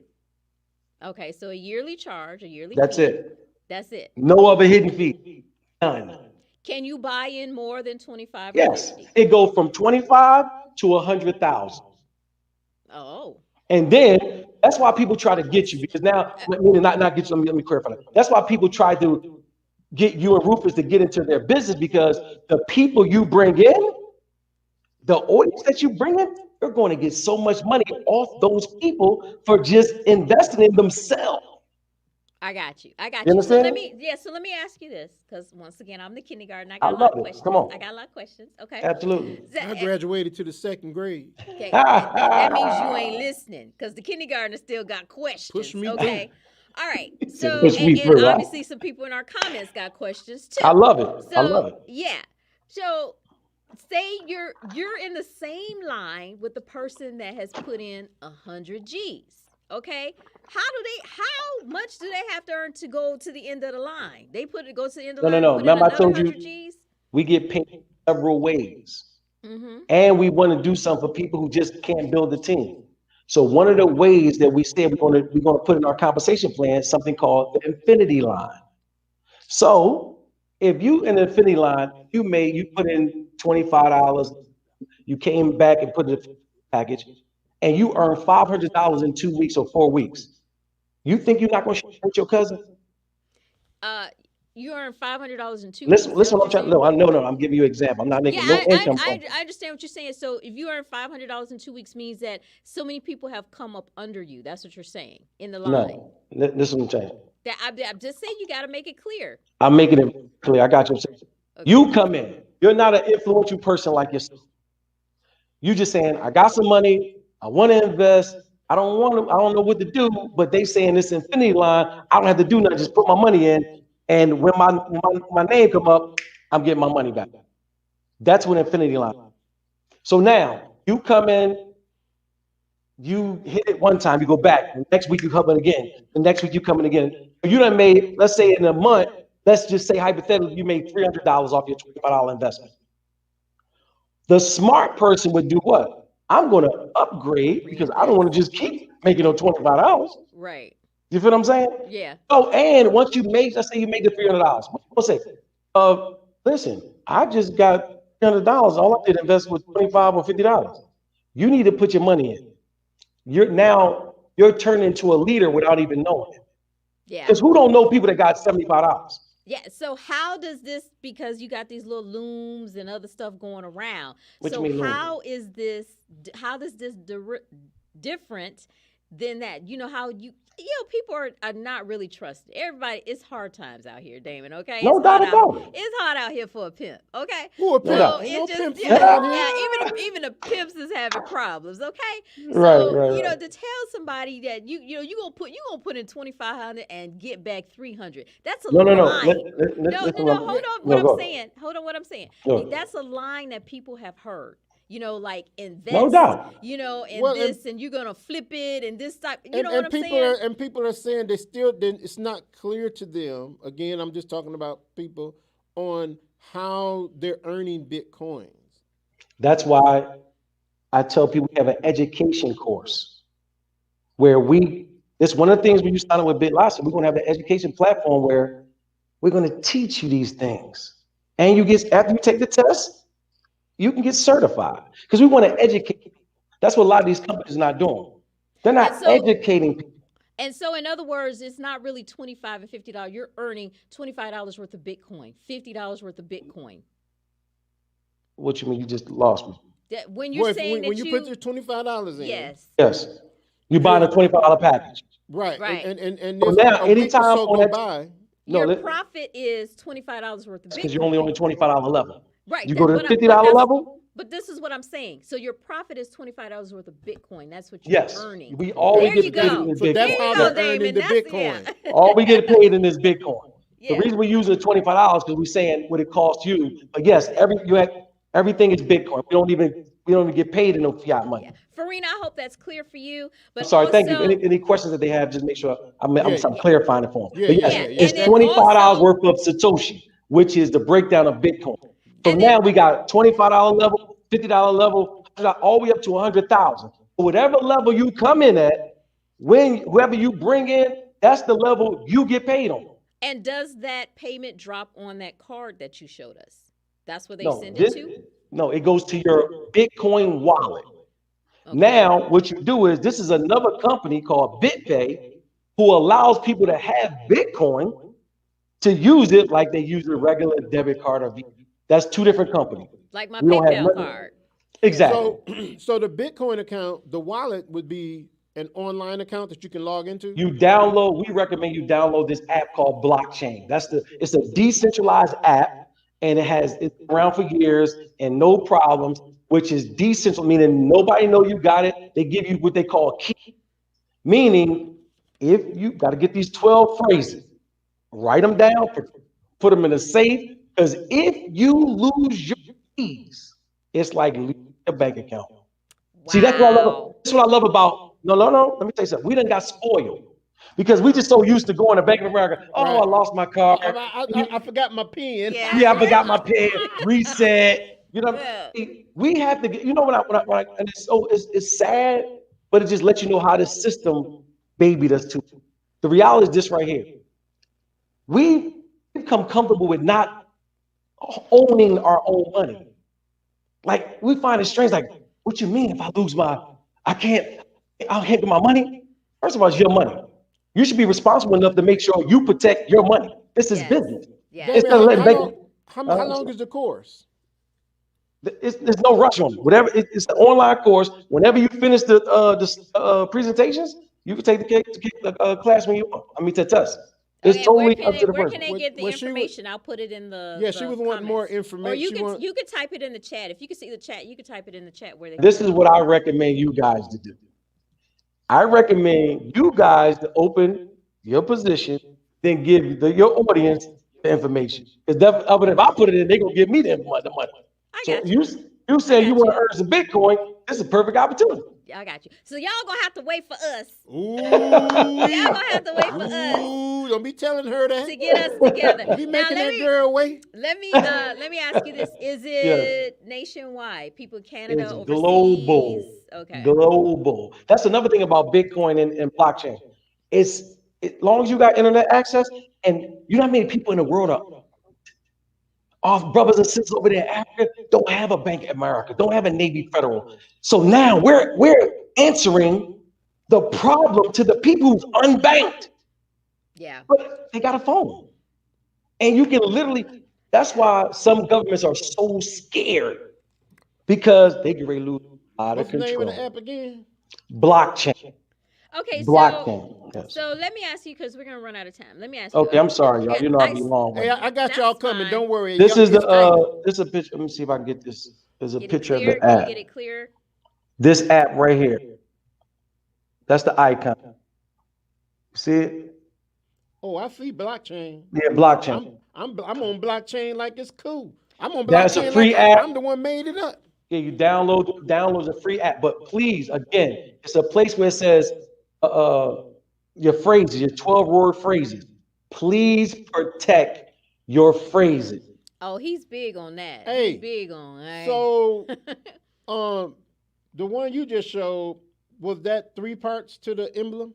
Okay, so a yearly charge, a yearly That's fee. it. That's it. No other hidden fee. None. Can you buy in more than 25 or Yes, 50? it goes from 25 to 100,000. Oh. And then that's why people try to get you, because now, meaning not get you, let me clarify that. That's why people try to get you and Rufus to get into their business, because the people you bring in, the audience that you bring in, you're going to get so much money off those people for just investing in themselves. I got you. I got You you. So let understand? me, so let me ask you this, because once again, I'm the kindergarten. I I got a lot love of it. questions. Come on. I got a lot of questions. Okay. Absolutely. So, I graduated to the 2nd grade. okay, that means you ain't listening, because the kindergartner still got questions. Push me Okay. through. All right. So, Push me and through, right? obviously, some people in our comments got questions too. I love it. I So love it. yeah. So say you're in the same line with the person that has put in 100 G's. Okay. How much do they have to earn to go to the end of the line? They go to the end of the No, line. no, no. Put in Remember I another told you 100 G's. we get paid several ways. Mm-hmm. And we want to do something for people who just can't build a team. So one of the ways that we said we're going to put in our compensation plan is something called the infinity line. So if you in the infinity line, you put in $25, you came back and put it in the package, and you earn $500 in 2 weeks or 4 weeks. You think you're not going to share with your cousin? You earn $500 in 2 Listen, weeks. Is that listen. what I'm you're trying. saying? No. I'm giving you an example. I'm not Yeah, making no income from it. I understand what you're saying. So if you earn $500 in 2 weeks, means that so many people have come up under you. That's what you're saying in the line. No, this is what I'm saying. That I'm just saying, you got to make it clear. I'm making it clear. I got you. Okay. You come in. You're not an influential person like yourself. You just saying, I got some money. I want to invest. I don't know what to do, but they saying this infinity line, I don't have to do nothing. Just put my money in. And when my name come up, I'm getting my money back. That's what infinity line. So now you come in, you hit it one time, you go back. The next week you come in again. The next week you come in again. You done made, let's say in a month, let's just say hypothetically, you made $300 off your $25 investment. The smart person would do what? I'm going to upgrade because I don't want to just keep making no $25. Right. You feel what I'm saying? Yeah. Oh, and once you make, let's say you make the $300. We'll say, listen, I just got $300. All I did invest was $25 or $50. You need to put your money in. You're turning into a leader without even knowing it. Yeah. Because who don't know people that got $75? Yeah. So how does this, because you got these little looms and other stuff going around. What so you mean how does this different than that? You know how people are not really trusted. Everybody, it's hard times out here, Damon. Okay, No doubt about it. It's hard out here for a pimp. Okay, Who a pimp? so Ain't no it just pimps yeah, around yeah, here. even the pimps is having problems. Okay, Right, so right, you know right. to tell somebody that you gonna put in 2,500 and get back 300. That's a No. line. Listen Hold on. No, go. Hold on. What I'm saying. Go. That's a line that people have heard. Like invest. No doubt. In Well, this, and you're gonna flip it, and this type. You know what I'm people saying? people are saying it's not clear to them. Again, I'm just talking about people on how they're earning Bitcoins. That's why I tell people we have an education course where it's one of the things when you sign up with BitLogic, we're going to have an education platform where we're going to teach you these things. And after you take the test, you can get certified because we want to educate people. That's what a lot of these companies are not doing. They're not educating people. And so, in other words, it's not really $25 and $50. You're earning $25 worth of Bitcoin, $50 worth of Bitcoin. What you mean? You just lost me. That when you're saying when that you put your $25 in, yes, you buy a $25 package. right, Right. and So if now, a week or anytime so on go that- by, your profit is $25 worth of Bitcoin. Because you're only on the $25 level. Right. You go to the $50 level. But this is what I'm saying. So your profit is $25 worth of Bitcoin. That's what you're Yes, earning. we always There get you paid go. in this So that's Bitcoin. how they're Damon. earning the That's- Bitcoin. yeah. All we get paid in this Bitcoin. Yeah. The reason we're using the $25 because we're saying what it costs you. But yes, everything is Bitcoin. We We don't even get paid in no fiat money. Yeah. Farina, I hope that's clear for you. But I'm sorry, also, thank you. Any questions that they have, just make sure I'm Yeah. clarifying it for them. Yeah, But yes, yeah, it's and then $25 also, worth of Satoshi, which is the breakdown of Bitcoin. So And then- now we got $25 level, $50 level, all the way up to 100,000. So whatever level you come in at, whoever you bring in, that's the level you get paid on. and does that payment drop on that card that you showed us? That's where they No, send it to? no, it goes to your Bitcoin wallet. Okay. Now, what you do is this is another company called BitPay who allows people to have Bitcoin to use it like they use a regular debit card or Visa. That's two different companies. Like my We don't have PayPal nothing- card. Exactly. So the Bitcoin account, the wallet would be an online account that you can log into. We recommend you download this app called Blockchain. It's a decentralized app and it's around for years and no problems, which is decentral, meaning nobody know you got it. They give you what they call a key, meaning if you got to get these 12 phrases, write them down, put them in a safe, because if you lose your keys, it's like losing your bank account. See, that's what I love. Wow. That's what I love about. No. Let me tell you something. We done got spoiled because we just so used to going to Bank of America. Oh, Right. I lost my card. I forgot my pen. Yeah. Yeah, I forgot my pen. Reset. You know, Yeah. we have to get. You know when I and it's sad, but it just lets you know how this system babied us too. The reality is this right here. We become comfortable with not owning our own money. Like we find it strange. Like, what you mean if I lose I can't get my money? First of all, it's your money. You should be responsible enough to make sure you protect your money. This is Yes. business. Yeah. David, Instead of letting how bank- long is the course? there's no rush on it. Whatever it's an online course. Whenever you finish the presentations, you can take the class when you want. I mean, to test. It's Okay, and where totally can up to the where person. can they get the Well, she was- information? I'll put it in the Yeah, she was wanting more comments. Or information. you could type it in the chat. If you can see the chat, you could type it in the chat where they This is what I recommend you guys to do. I recommend you guys to open your position, then give your audience the information. Because if I put it in, they're gonna give me the money. I So got you. you say you got want you. to earn some Bitcoin, this is a perfect opportunity. I got you. So y'all gonna have to wait for us Ooh, Y'all gonna have to wait for us Ooh, don't be telling her that. to get us together. You Now making that girl wait? let me ask you this: Is it nationwide? People in Canada, It's overseas? global. Okay. Global. That's another thing about Bitcoin and blockchain. As long as you got internet access, and you know how many people in the world are our brothers and sisters over there in Africa don't have a Bank of America, don't have a Navy Federal. So now we're answering the problem to the people who's unbanked, Yeah. but they got a phone. And you can literally, that's why some governments are so scared because they get ready to lose a lot of What's the name of the control. app again? Blockchain. Okay. Blockchain. Yes. So let me ask you because we're gonna run out of time. Let me ask you. Okay, I'm sorry, y'all. Yeah, You know I'll be long. Hey, I got y'all That's coming. fine. Don't worry. This is It's coming. this is a picture. Let me see if I can get this. There's a Get it picture of clear. the Can you app. get it clear? This app right here. That's the icon. See it? Oh, I see blockchain. Yeah, blockchain. I'm on blockchain like it's cool. I'm on blockchain That's a free like app. I'm the one made it up. Yeah, you download a free app, but please, again, it's a place where it says your phrases, your 12-word phrases. Please protect your phrases. Oh, he's big on that. Hey, He's big on. Right? So, the one you just showed, was that 3 parts to the emblem?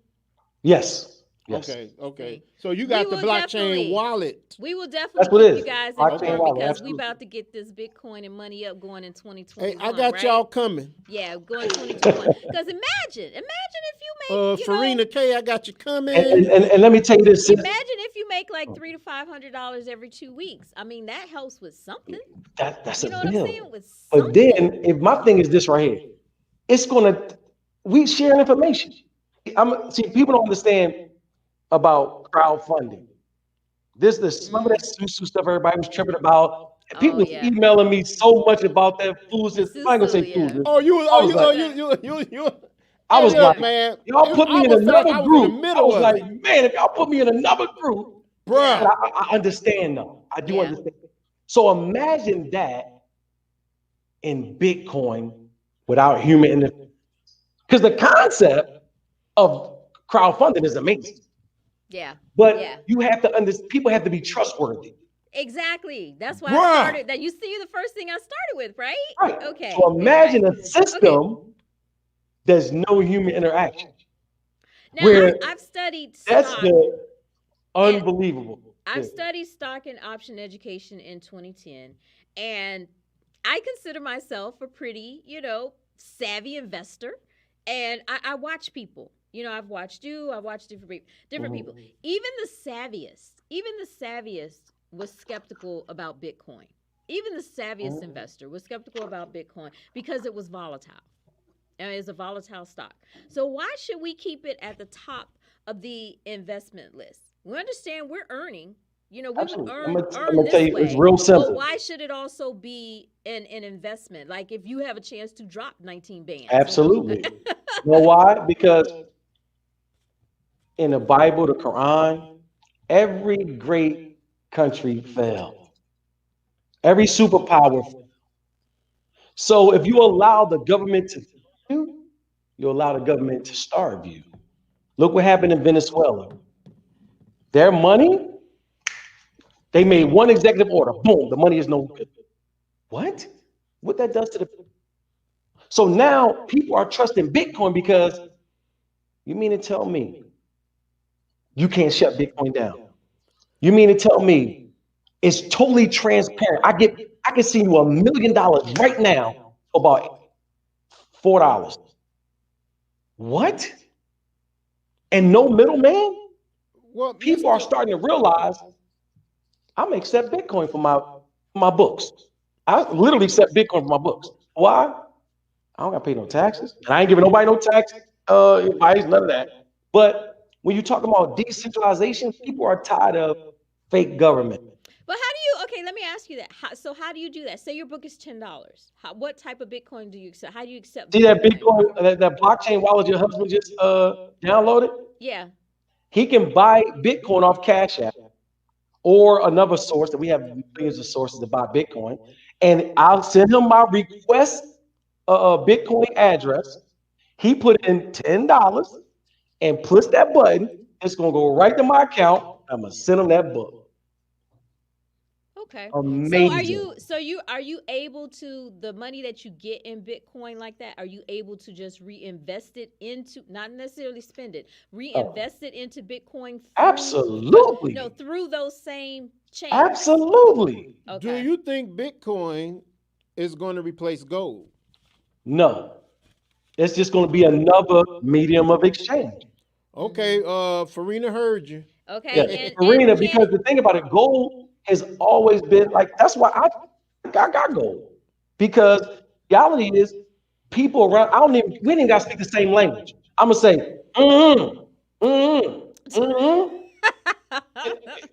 Yes. Yes. Okay. So you got the will blockchain definitely- wallet. we will That's definitely what it keep is. you guys Blockchain informed wallet, because absolutely. we about to get this Bitcoin and money up going in 2021. Hey, I got right? y'all coming. Yeah, going 2021. Because imagine if you make, Farina K, I got you coming. And let me tell you this. imagine if you make like $300 to $500 every 2 weeks. I mean, that helps with something. That's You a know what I'm bill. saying? With But something. then, if my thing is this right here, we share information. See, people don't understand about crowdfunding. Some of that Susu stuff everybody was tripping about. And people was yeah. emailing me so much about that foolishness. I'm not gonna say Susu, yeah. foolishness. Oh, you. I was Hey, like, man, y'all put me in I felt like another I was group. in the I middle was of like, it. man, if y'all put me in another group, Bruh. and I understand though. I do Yeah. understand. So imagine that in Bitcoin without human, because the concept of crowdfunding is amazing, Yeah. but Yeah. you have to understand, people have to be trustworthy. Exactly. That's why I Bruh. started that. You see the first thing I started with, right? Right. Okay. So imagine right. a system there's no human interaction. Now Where I've studied that's stock the and unbelievable. I've studied stock and option education in 2010, and I consider myself a pretty, savvy investor. And I watch people. I've watched you. I've watched different people. Even the savviest was skeptical about Bitcoin. Even the savviest investor was skeptical about Bitcoin because it was volatile. And it's a volatile stock. So why should we keep it at the top of the investment list? We understand we're earning. We would Absolutely. earn I'm earn gonna tell this you, it's way. real But simple. why should it also be an investment? Like if you have a chance to drop 19 bands. Absolutely. You know why? Because in the Bible, the Quran, every great country fell. Every superpower. So if you allow the government to you allow the government to starve you. Look what happened in Venezuela. Their money, they made one executive order. Boom, the money is no good. What? What that does to the so now people are trusting Bitcoin because you mean to tell me you can't shut Bitcoin down? You mean to tell me it's totally transparent? I can see you $1 million right now for about $4. What? And no middleman? Well, People are Mr. starting to realize I'm gonna accept Bitcoin for my books. I literally accept Bitcoin for my books. Why? I don't gotta pay no taxes. And I ain't giving nobody no tax advice, none of that. But when you talk about decentralization, people are tired of fake government. But okay, let me ask you that. How do you do that? Say your book is $10. What type of Bitcoin do you accept? How do you accept See that Bitcoin? Bitcoin, that blockchain wallet your husband just downloaded? Yeah. He can buy Bitcoin off Cash App or another source that we have millions of sources to buy Bitcoin. And I'll send him my request Bitcoin address. He put in $10 and push that button. It's gonna go right to my account. I'm gonna send him that book. Okay. Amazing. Are you able to the money that you get in Bitcoin like that? Are you able to just reinvest it into not necessarily spend it, reinvest it into Bitcoin Absolutely. through those same chains? Absolutely. Do Okay. you think Bitcoin is going to replace gold? No. It's just gonna be another medium of exchange. Okay, Farina heard you. Okay. Yeah, And Farina, can because the thing about it, gold has always been like that's why I got gold. Because reality is people around, I don't even we ain't gotta speak the same language. I'm gonna say, mm-hmm, mm-hmm, mm-hmm.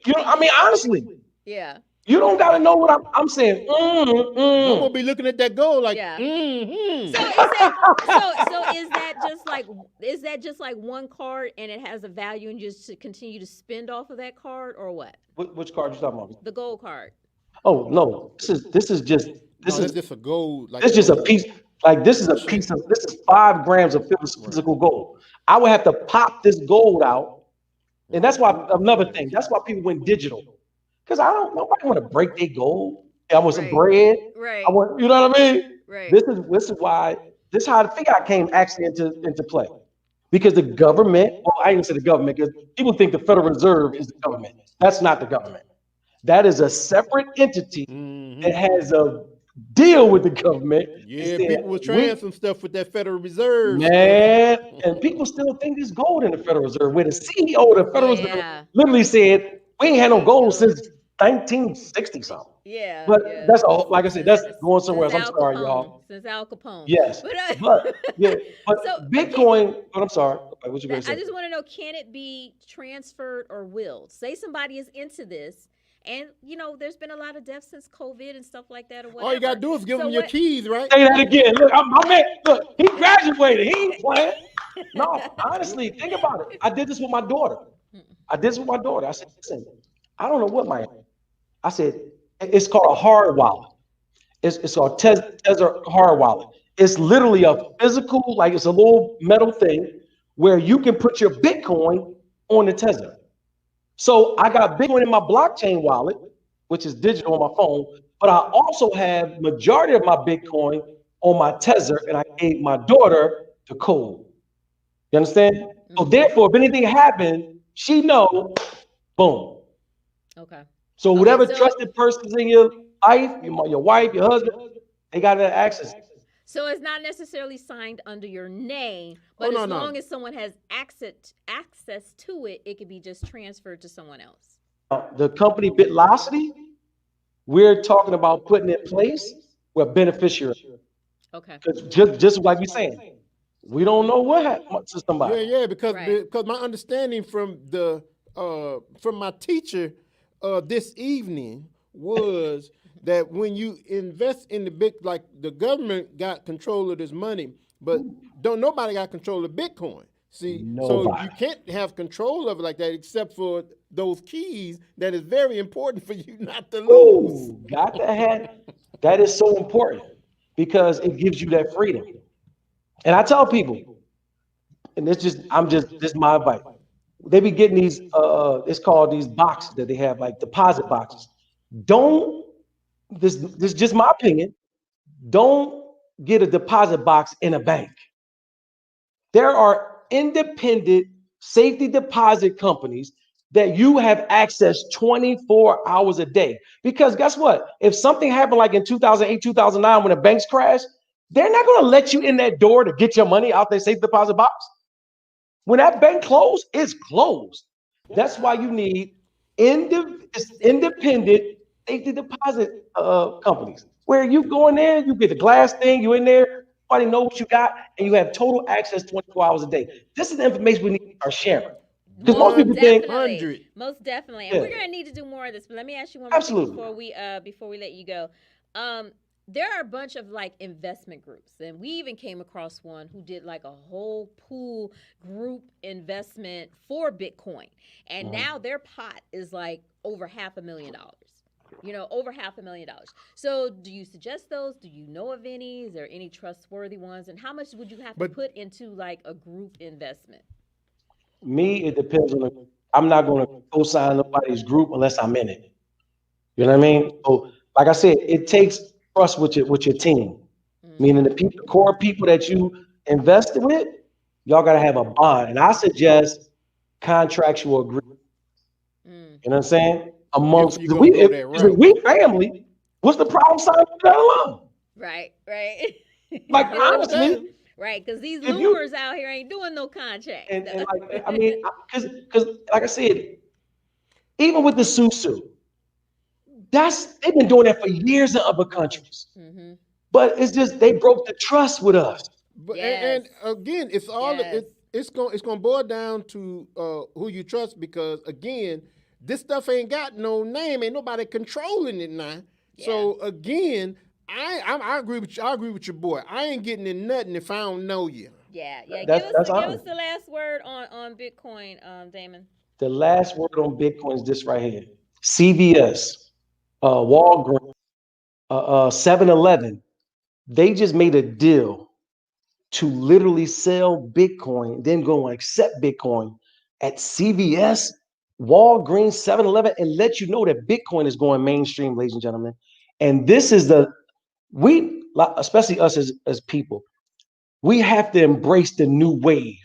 You know, I mean, honestly, yeah. you don't gotta know what I'm saying. I'm gonna be looking at that gold like, Yeah. mm-hmm. So is that is that just like one card and it has a value and just to continue to spend off of that card or what? Which card you talking about? The gold card. Oh no, this is just No, that's just a gold, like this a just a gold piece. Like this is a chip. piece of this is 5 grams of physical gold. I would have to pop this gold out, and that's why another thing. That's why people went digital, because I don't nobody want to break their gold. I want some Right. bread. Right. I want you know what I mean. Right. This is why this is how the figure I came actually into play, because the government. Well, I didn't say the government because people think the Federal Reserve is the government. That's not the government. That is a separate entity that Mm-hmm. has a deal with the government and Yeah, said people was trying we some stuff with that Federal Reserve stuff. man, and people still think there's gold in the Federal Reserve. Where the CEO of the Federal Reserve Yeah. literally said we ain't had no There you gold go. since 1960 something. Yeah. But Yeah. that's all. Like I said, that's going somewhere Since else. I'm Al sorry, Capone. y'all. Since Al Capone. Yes, But but yeah, but but Bitcoin. But I'm sorry. Okay, what you gonna I say? just want to know, can it be transferred or willed? Say somebody is into this, and there's been a lot of deaths since COVID and stuff like that, or whatever. All you gotta do is give So them your what? keys, right? Say that again. Look, my man. Look, he graduated. He ain't playing. No, honestly, think about it. I did this with my daughter. I did this with my daughter. I said, listen, I don't know what my. I said, it's called a hard wallet. It's called Tether hard wallet. It's literally a physical, like it's a little metal thing where you can put your Bitcoin on the Tether. So I got Bitcoin in my blockchain wallet, which is digital on my phone, but I also have majority of my Bitcoin on my Tether, and I gave my daughter the code. You understand? So therefore, if anything happened, she know, boom. Okay. So Okay, whatever so trusted persons in your life, your wife, your husband, they got that access. so it's not necessarily signed under your name, but Oh, no, as no. long as someone has access to it, it could be just transferred to someone else. The company Bitlocity, we're talking about putting in place with beneficiary. Okay. Because just like we saying, we don't know what happened to somebody. Yeah, because Right. because my understanding from my teacher this evening was that when you invest in the big, like the government got control of this money, but don't nobody got control of Bitcoin. See, so Nobody. you can't have control of it like that except for those keys that is very important for you not to lose. Ooh, got to have. That is so important because it gives you that freedom. And I tell people, and this is my advice. They be getting these it's called these boxes that they have, like deposit boxes. Don't this is just my opinion. Don't get a deposit box in a bank. There are independent safety deposit companies that you have access 24 hours a day. Because guess what? If something happened like in 2008, 2009, when the banks crashed, they're not going to let you in that door to get your money out their safe deposit box. When that bank closed, it's closed. That's why you need independent safety deposit companies where you go in there, you get the glass thing, you in there, nobody knows what you got, and you have total access 24 hours a day. This is the information we need to start sharing. Because most Most people think, definitely. 100. Most definitely. And yeah, we're gonna need to do more of this. But let me ask you one more thing absolutely. before we let you go. There are a bunch of like investment groups, and we even came across one who did like a whole pool group investment for Bitcoin, and now their pot is like over $500,000. You know, over $500,000. So, do you suggest those? Do you know of any? Is there any trustworthy ones? And how much would you have to But put into like a group investment? Me, it depends on I'm not going to co-sign nobody's group unless I'm in it. You know what I mean? So, like I said, it takes trust with your team. Meaning the people, the core people that you invested with, y'all got to have a bond. And I suggest contractual agreement. Mm. You know what I'm saying? if Amongst you're the gonna we, go if, that if route. we family, what's the problem signing that alone? Right, right. Like I honestly, understand. Right, because these if you loomers out here ain't doing no contracts. and like I mean, because like I said, even with the susu, they've been doing that for years in other countries. Mm-hmm. But it's just they broke the trust with us. But Yes, and again, it's all yes, it's gonna boil down to who you trust because again, this stuff ain't got no name, ain't nobody controlling it now. yeah. So again, I agree with you. I agree with your boy. I ain't getting in nothing if I don't know you. Yeah, yeah. That's Give us honest. the last word on Bitcoin, Damon. The last word on Bitcoin is this right here. CVS, Walgreens, 7-Eleven, they just made a deal to literally sell Bitcoin, then go and accept Bitcoin at CVS, Walgreens, 7-Eleven, and let you know that Bitcoin is going mainstream, ladies and gentlemen. And this is especially us as people, we have to embrace the new wave.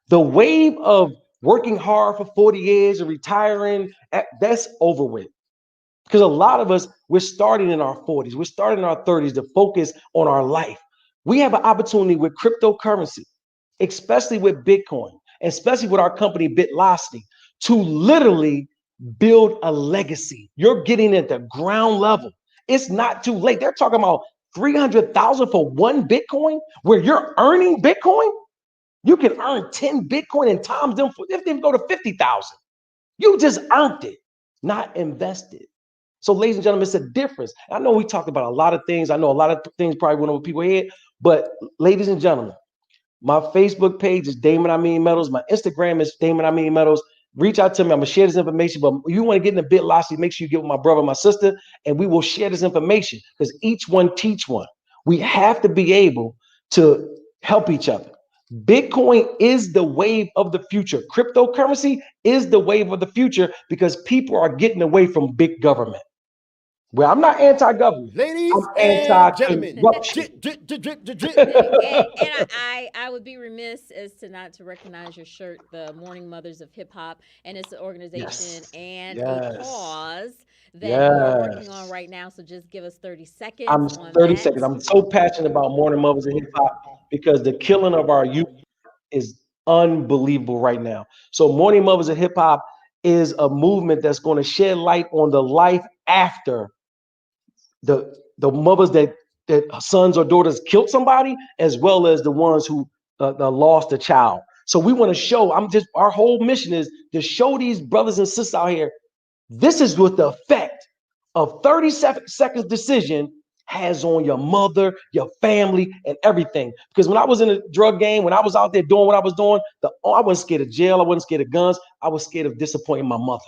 The wave of working hard for 40 years and retiring, that's over with. Because a lot of us, we're starting in our 40s, we're starting in our 30s to focus on our life. We have an opportunity with cryptocurrency, especially with Bitcoin, especially with our company Bitlocity, to literally build a legacy. You're getting at the ground level. It's not too late. They're talking about 300,000 for one Bitcoin, where you're earning Bitcoin. You can earn 10 Bitcoin and times them for if they go to 50,000. You just earned it, not invested. So, ladies and gentlemen, it's a difference. I know we talked about a lot of things. I know a lot of things probably went over people's head, but ladies and gentlemen, my Facebook page is Damon I Mean Metals. My Instagram is Damon I Mean Metals. Reach out to me. I'm gonna share this information. But if you want to get in a bit lossy, make sure you get with my brother, my sister, and we will share this information because each one teach one. We have to be able to help each other. Bitcoin is the wave of the future. Cryptocurrency is the wave of the future because people are getting away from big government. Well, I'm not anti-government. Ladies I'm and gentlemen, anti-corruption. I would be remiss as to not to recognize your shirt, the Morning Mothers of Hip Hop, and it's an organization Yes. and a Yes. cause that you are working on Yes. right now. So just give us 30 seconds I'm on 30 that. seconds. I'm so passionate about Morning Mothers and hip hop because the killing of our youth is unbelievable right now. So Morning Mothers of hip hop is a movement that's going to shed light on the life after the mothers that sons or daughters killed somebody, as well as the ones who lost a child. So we want to show. Our whole mission is to show these brothers and sisters out here. This is what the effect of 37 seconds decision has on your mother, your family, and everything. Because when I was in the drug game, when I was out there doing what I was doing, I wasn't scared of jail. I wasn't scared of guns. I was scared of disappointing my mother.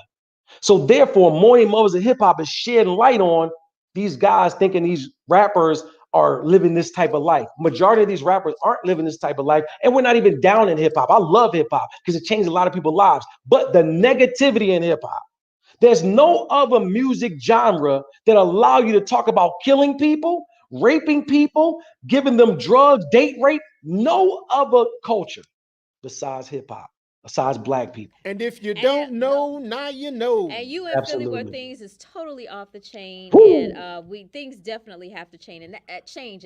So therefore, Morning Mothers of hip hop is shedding light on these guys thinking these rappers are living this type of life. Majority of these rappers aren't living this type of life, and we're not even down in hip hop. I love hip hop because it changed a lot of people's lives. But the negativity in hip hop, there's no other music genre that allow you to talk about killing people, raping people, giving them drugs, date rape. No other culture besides hip hop, besides black people. And if you And don't know, now you know. And you in Philly where Absolutely. things is totally off the chain, Woo! and things definitely have to change, and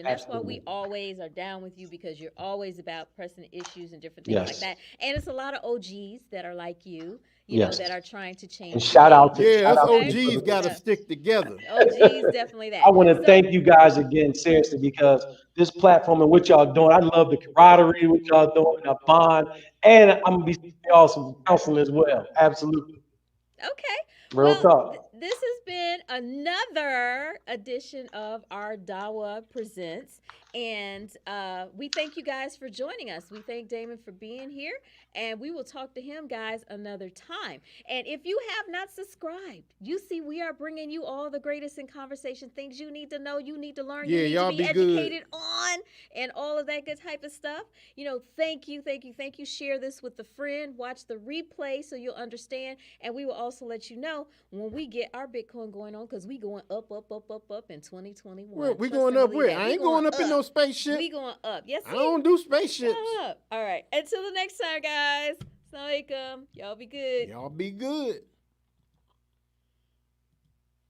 that's why we Absolutely. always are down with you because you're always about pressing issues and different things like Yes. that. And it's a lot of OGs that are like you, Yes. that are trying to change. And the shout out game. to Yeah, us shout out to Okay. you, OGs brother. got to Yeah. stick together. OGs definitely that. I want to So- thank you guys again, seriously, because this platform and what y'all doing, I love the camaraderie, what y'all doing, the bond, and I'm gonna be sending y'all some counseling as well. Absolutely, Okay. real Well, talk. this has been another edition of our Dawa Presents. And we thank you guys for joining us. We thank Damon for being here. And we will talk to him, guys, another time. And if you have not subscribed, you see we are bringing you all the greatest in conversation, things you need to know, you need to learn, Yeah, you need y'all to be be good. educated on, and all of that good type of stuff. Thank you, thank you, thank you. Share this with a friend. Watch the replay so you'll understand. And we will also let you know when we get our Bitcoin going on, because we going up, up, up, up, up in 2021. We Trust going and up believe where? that. I We ain't going up in no spaceship. We going up. Yes, I don't do spaceships. up. All right. Until the next time, guys. Assalamu alaikum. Y'all be good. Y'all be good.